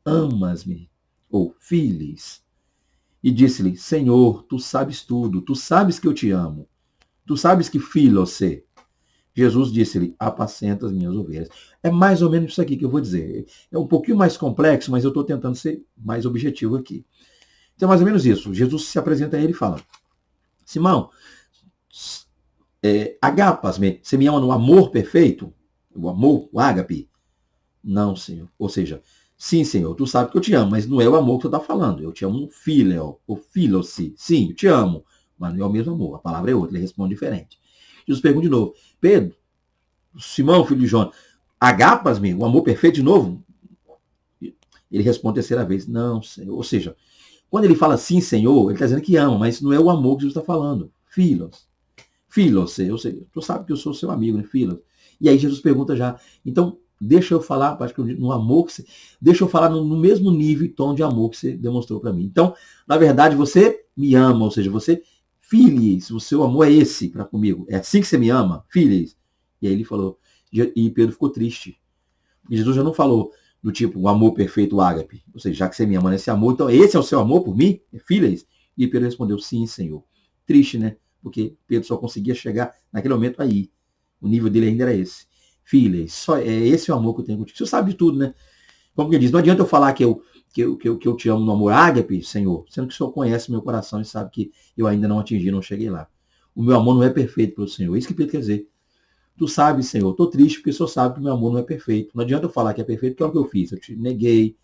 A: amas-me, ou filis. E disse-lhe, Senhor, tu sabes tudo, tu sabes que eu te amo, tu sabes que filho-se. Jesus disse-lhe, apacenta as minhas ovelhas. É mais ou menos isso aqui que eu vou dizer. É um pouquinho mais complexo, mas eu estou tentando ser mais objetivo aqui. Então é mais ou menos isso. Jesus se apresenta a ele e fala, Simão, agapas-me, você me ama no amor perfeito? O amor, o ágape? Não, Senhor. Ou seja, sim, Senhor, tu sabe que eu te amo, mas não é o amor que você está falando. Eu te amo no filho, ou filho-se. Sim, eu te amo, mas não é o mesmo amor. A palavra é outra, ele responde diferente. Jesus pergunta de novo, Pedro, Simão, filho de Jonas, agapas-me, o amor perfeito de novo? Ele responde a terceira vez, não, Senhor. Ou seja, quando ele fala sim, Senhor, ele está dizendo que ama, mas não é o amor que Jesus está falando. Filhos. Filhos, ou seja, tu sabe que eu sou seu amigo, né? Filhos. E aí Jesus pergunta já, então, deixa eu falar, acho que no amor que você, deixa eu falar no mesmo nível e tom de amor que você demonstrou para mim. Então, na verdade, você me ama, ou seja, você, filhos, o seu amor é esse para comigo. É assim que você me ama, filhos. E aí ele falou, e Pedro ficou triste. E Jesus já não falou do tipo, o amor perfeito, o ágape. Ou seja, já que você me ama nesse amor, então esse é o seu amor por mim? Filhos? E Pedro respondeu, sim, Senhor. Triste, né? Porque Pedro só conseguia chegar naquele momento aí. O nível dele ainda era esse. Filhas, só é esse o amor que eu tenho contigo. Você sabe de tudo, né? Como que diz, não adianta eu falar que eu te amo no amor ágape, Senhor, sendo que o Senhor conhece meu coração e sabe que eu ainda não atingi, não cheguei lá. O meu amor não é perfeito pelo Senhor. É isso que Pedro quer dizer. Tu sabes, Senhor, estou triste porque o Senhor sabe que o meu amor não é perfeito. Não adianta eu falar que é perfeito, que é o que eu fiz. Eu te neguei.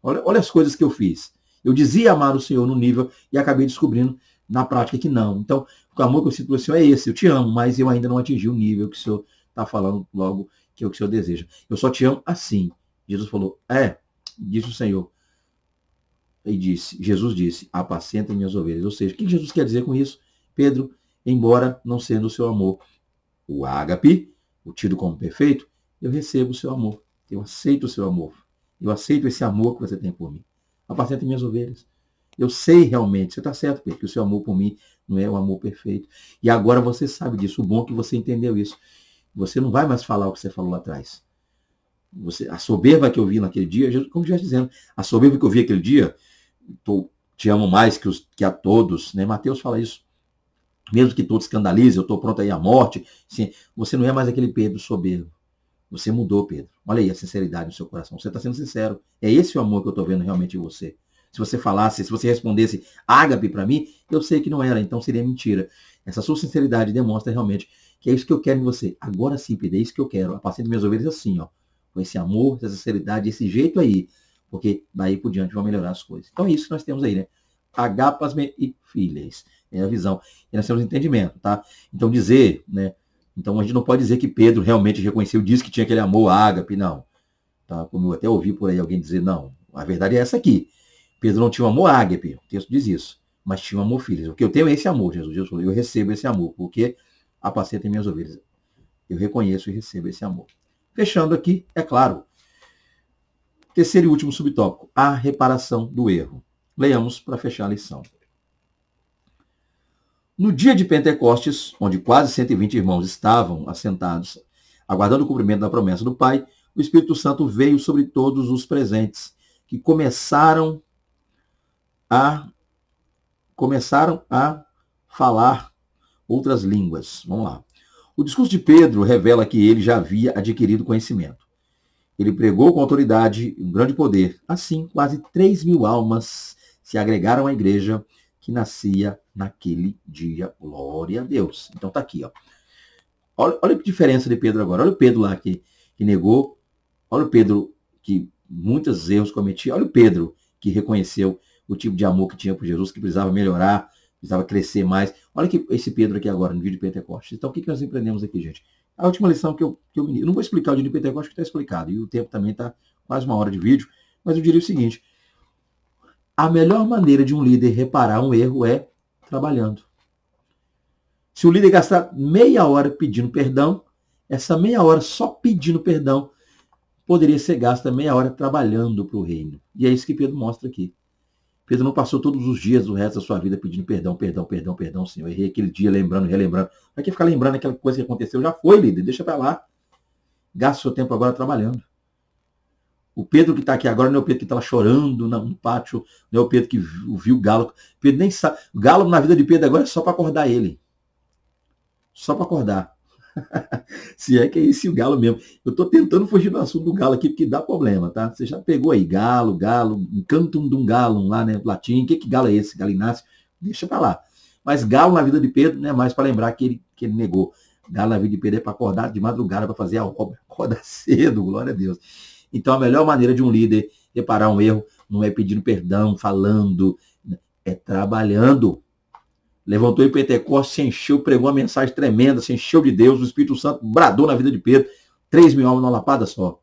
A: Olha as coisas que eu fiz. Eu dizia amar o Senhor no nível e acabei descobrindo na prática que não. Então, o amor que eu sinto pelo Senhor é esse. Eu te amo, mas eu ainda não atingi o nível que o Senhor está falando logo, que é o que o Senhor deseja. Eu só te amo assim. Jesus falou, disse o Senhor. E Jesus disse, apacenta minhas ovelhas. Ou seja, o que Jesus quer dizer com isso? Pedro, embora não sendo o seu amor o ágape, o tido como perfeito, eu recebo o seu amor. Eu aceito o seu amor. Eu aceito esse amor que você tem por mim. Apacenta minhas ovelhas. Eu sei realmente, você está certo, Pedro, que o seu amor por mim não é o amor perfeito. E agora você sabe disso. O bom é que você entendeu isso. Você não vai mais falar o que você falou lá atrás. A soberba que eu vi naquele dia, como já dizendo, a soberba que eu vi aquele dia, te amo mais que a todos, né? Mateus fala isso. Mesmo que todos escandalizem, eu estou pronto aí à morte. Sim, você não é mais aquele Pedro soberbo. Você mudou, Pedro. Olha aí a sinceridade no seu coração. Você está sendo sincero. É esse o amor que eu estou vendo realmente em você. Se você falasse, se você respondesse ágape para mim, eu sei que não era, então seria mentira. Essa sua sinceridade demonstra realmente que é isso que eu quero em você. Agora sim, Pedro, é isso que eu quero. Apacenta minhas ovelhas assim, ó. Com esse amor, essa sinceridade, esse jeito aí. Porque daí por diante vão melhorar as coisas. Então é isso que nós temos aí, né? Agapas e filhas. É a visão. E nós temos entendimento, tá? Então dizer, né? Então a gente não pode dizer que Pedro realmente reconheceu, disse que tinha aquele amor ágape, não. Tá? Como eu até ouvi por aí alguém dizer, não. A verdade é essa aqui. Pedro não tinha um amor ágape, o texto diz isso. Mas tinha um amor filhos. O que eu tenho é esse amor, Jesus falou. Eu recebo esse amor, porque apacenta minhas ovelhas. Eu reconheço e recebo esse amor. Fechando aqui, é claro. Terceiro e último subtópico, a reparação do erro. Leiamos para fechar a lição. No dia de Pentecostes, onde quase 120 irmãos estavam assentados, aguardando o cumprimento da promessa do Pai, o Espírito Santo veio sobre todos os presentes, que começaram a falar outras línguas. Vamos lá. O discurso de Pedro revela que ele já havia adquirido conhecimento. Ele pregou com autoridade e um grande poder. Assim, quase 3.000 almas se agregaram à igreja que nascia naquele dia. Glória a Deus. Então tá aqui, ó. Olha a diferença de Pedro agora. Olha o Pedro lá que negou. Olha o Pedro que muitos erros cometia. Olha o Pedro que reconheceu o tipo de amor que tinha por Jesus, que precisava melhorar, precisava crescer mais. Olha que esse Pedro aqui agora, no vídeo de Pentecostes. Então, o que nós aprendemos aqui, gente? A última lição que eu não vou explicar o dia de Pentecostes, que está explicado. E o tempo também está mais 1 hora de vídeo, mas eu diria o seguinte: a melhor maneira de um líder reparar um erro é trabalhando. Se o líder gastar meia hora pedindo perdão, essa meia hora só pedindo perdão poderia ser gasta meia hora trabalhando para o reino. E é isso que Pedro mostra aqui. Pedro não passou todos os dias do resto da sua vida pedindo perdão, perdão, perdão, perdão, Senhor. Eu errei aquele dia, lembrando, relembrando. Vai que ficar lembrando aquela coisa que aconteceu. Já foi, líder, deixa para lá. Gasta o seu tempo agora trabalhando. O Pedro que está aqui agora não é o Pedro que está lá chorando no pátio, não é o Pedro que viu o Galo. Pedro nem sabe. O Galo na vida de Pedro agora é só para acordar ele. Só para acordar. Se é que é esse o Galo mesmo. Eu estou tentando fugir do assunto do Galo aqui, porque dá problema, tá? Você já pegou aí Galo, Cantum de um Galo lá, né? Latim. Que Galo é esse? Galináceo? Deixa para lá. Mas Galo na vida de Pedro não é mais para lembrar que ele negou. Galo na vida de Pedro é para acordar de madrugada para fazer a obra. Acorda cedo, glória a Deus. Então a melhor maneira de um líder reparar um erro não é pedindo perdão, falando, é trabalhando. Levantou em Pentecostes, se encheu, pregou uma mensagem tremenda, se encheu de Deus, o Espírito Santo bradou na vida de Pedro, 3.000 almas numa lapada só.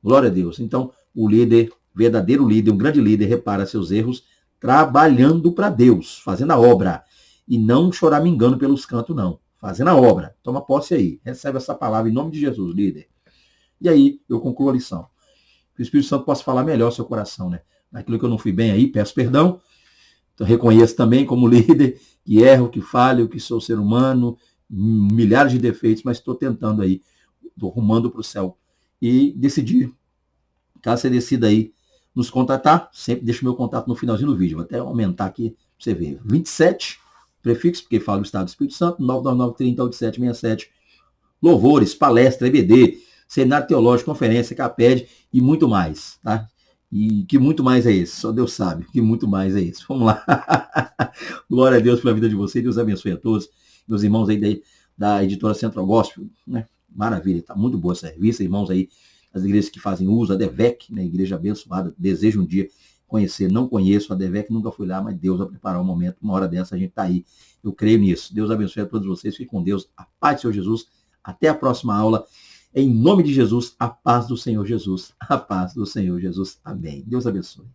A: Glória a Deus. Então, o líder, verdadeiro líder, um grande líder, repara seus erros trabalhando para Deus, fazendo a obra. E não choramingando pelos cantos, não. Fazendo a obra. Toma posse aí. Recebe essa palavra em nome de Jesus, líder. E aí, eu concluo a lição. Que o Espírito Santo possa falar melhor ao seu coração, né? Naquilo que eu não fui bem aí, peço perdão. Então, reconheço também como líder que erro, que falho, que sou ser humano, milhares de defeitos, mas estou tentando aí, estou rumando para o céu. E decidi, caso você decida aí nos contatar, sempre deixo meu contato no finalzinho do vídeo. Vou até aumentar aqui para você ver. 27, prefixo, porque falo do Estado do Espírito Santo, 999308767. Louvores, palestra, EBD, seminário teológico, conferência, CAPED e muito mais, tá? E que muito mais é esse? Só Deus sabe que muito mais é esse. Vamos lá. Glória a Deus pela vida de vocês. Deus abençoe a todos. Meus irmãos aí da editora Central Gospel, né? Maravilha, tá muito boa essa revista. Irmãos aí, as igrejas que fazem uso, a DEVEC, né? Igreja abençoada. Desejo um dia conhecer. Não conheço a DEVEC, nunca fui lá, mas Deus vai preparar um momento. Uma hora dessa a gente tá aí. Eu creio nisso. Deus abençoe a todos vocês. Fique com Deus. A paz do Senhor Jesus. Até a próxima aula. Em nome de Jesus, a paz do Senhor Jesus. A paz do Senhor Jesus. Amém. Deus abençoe.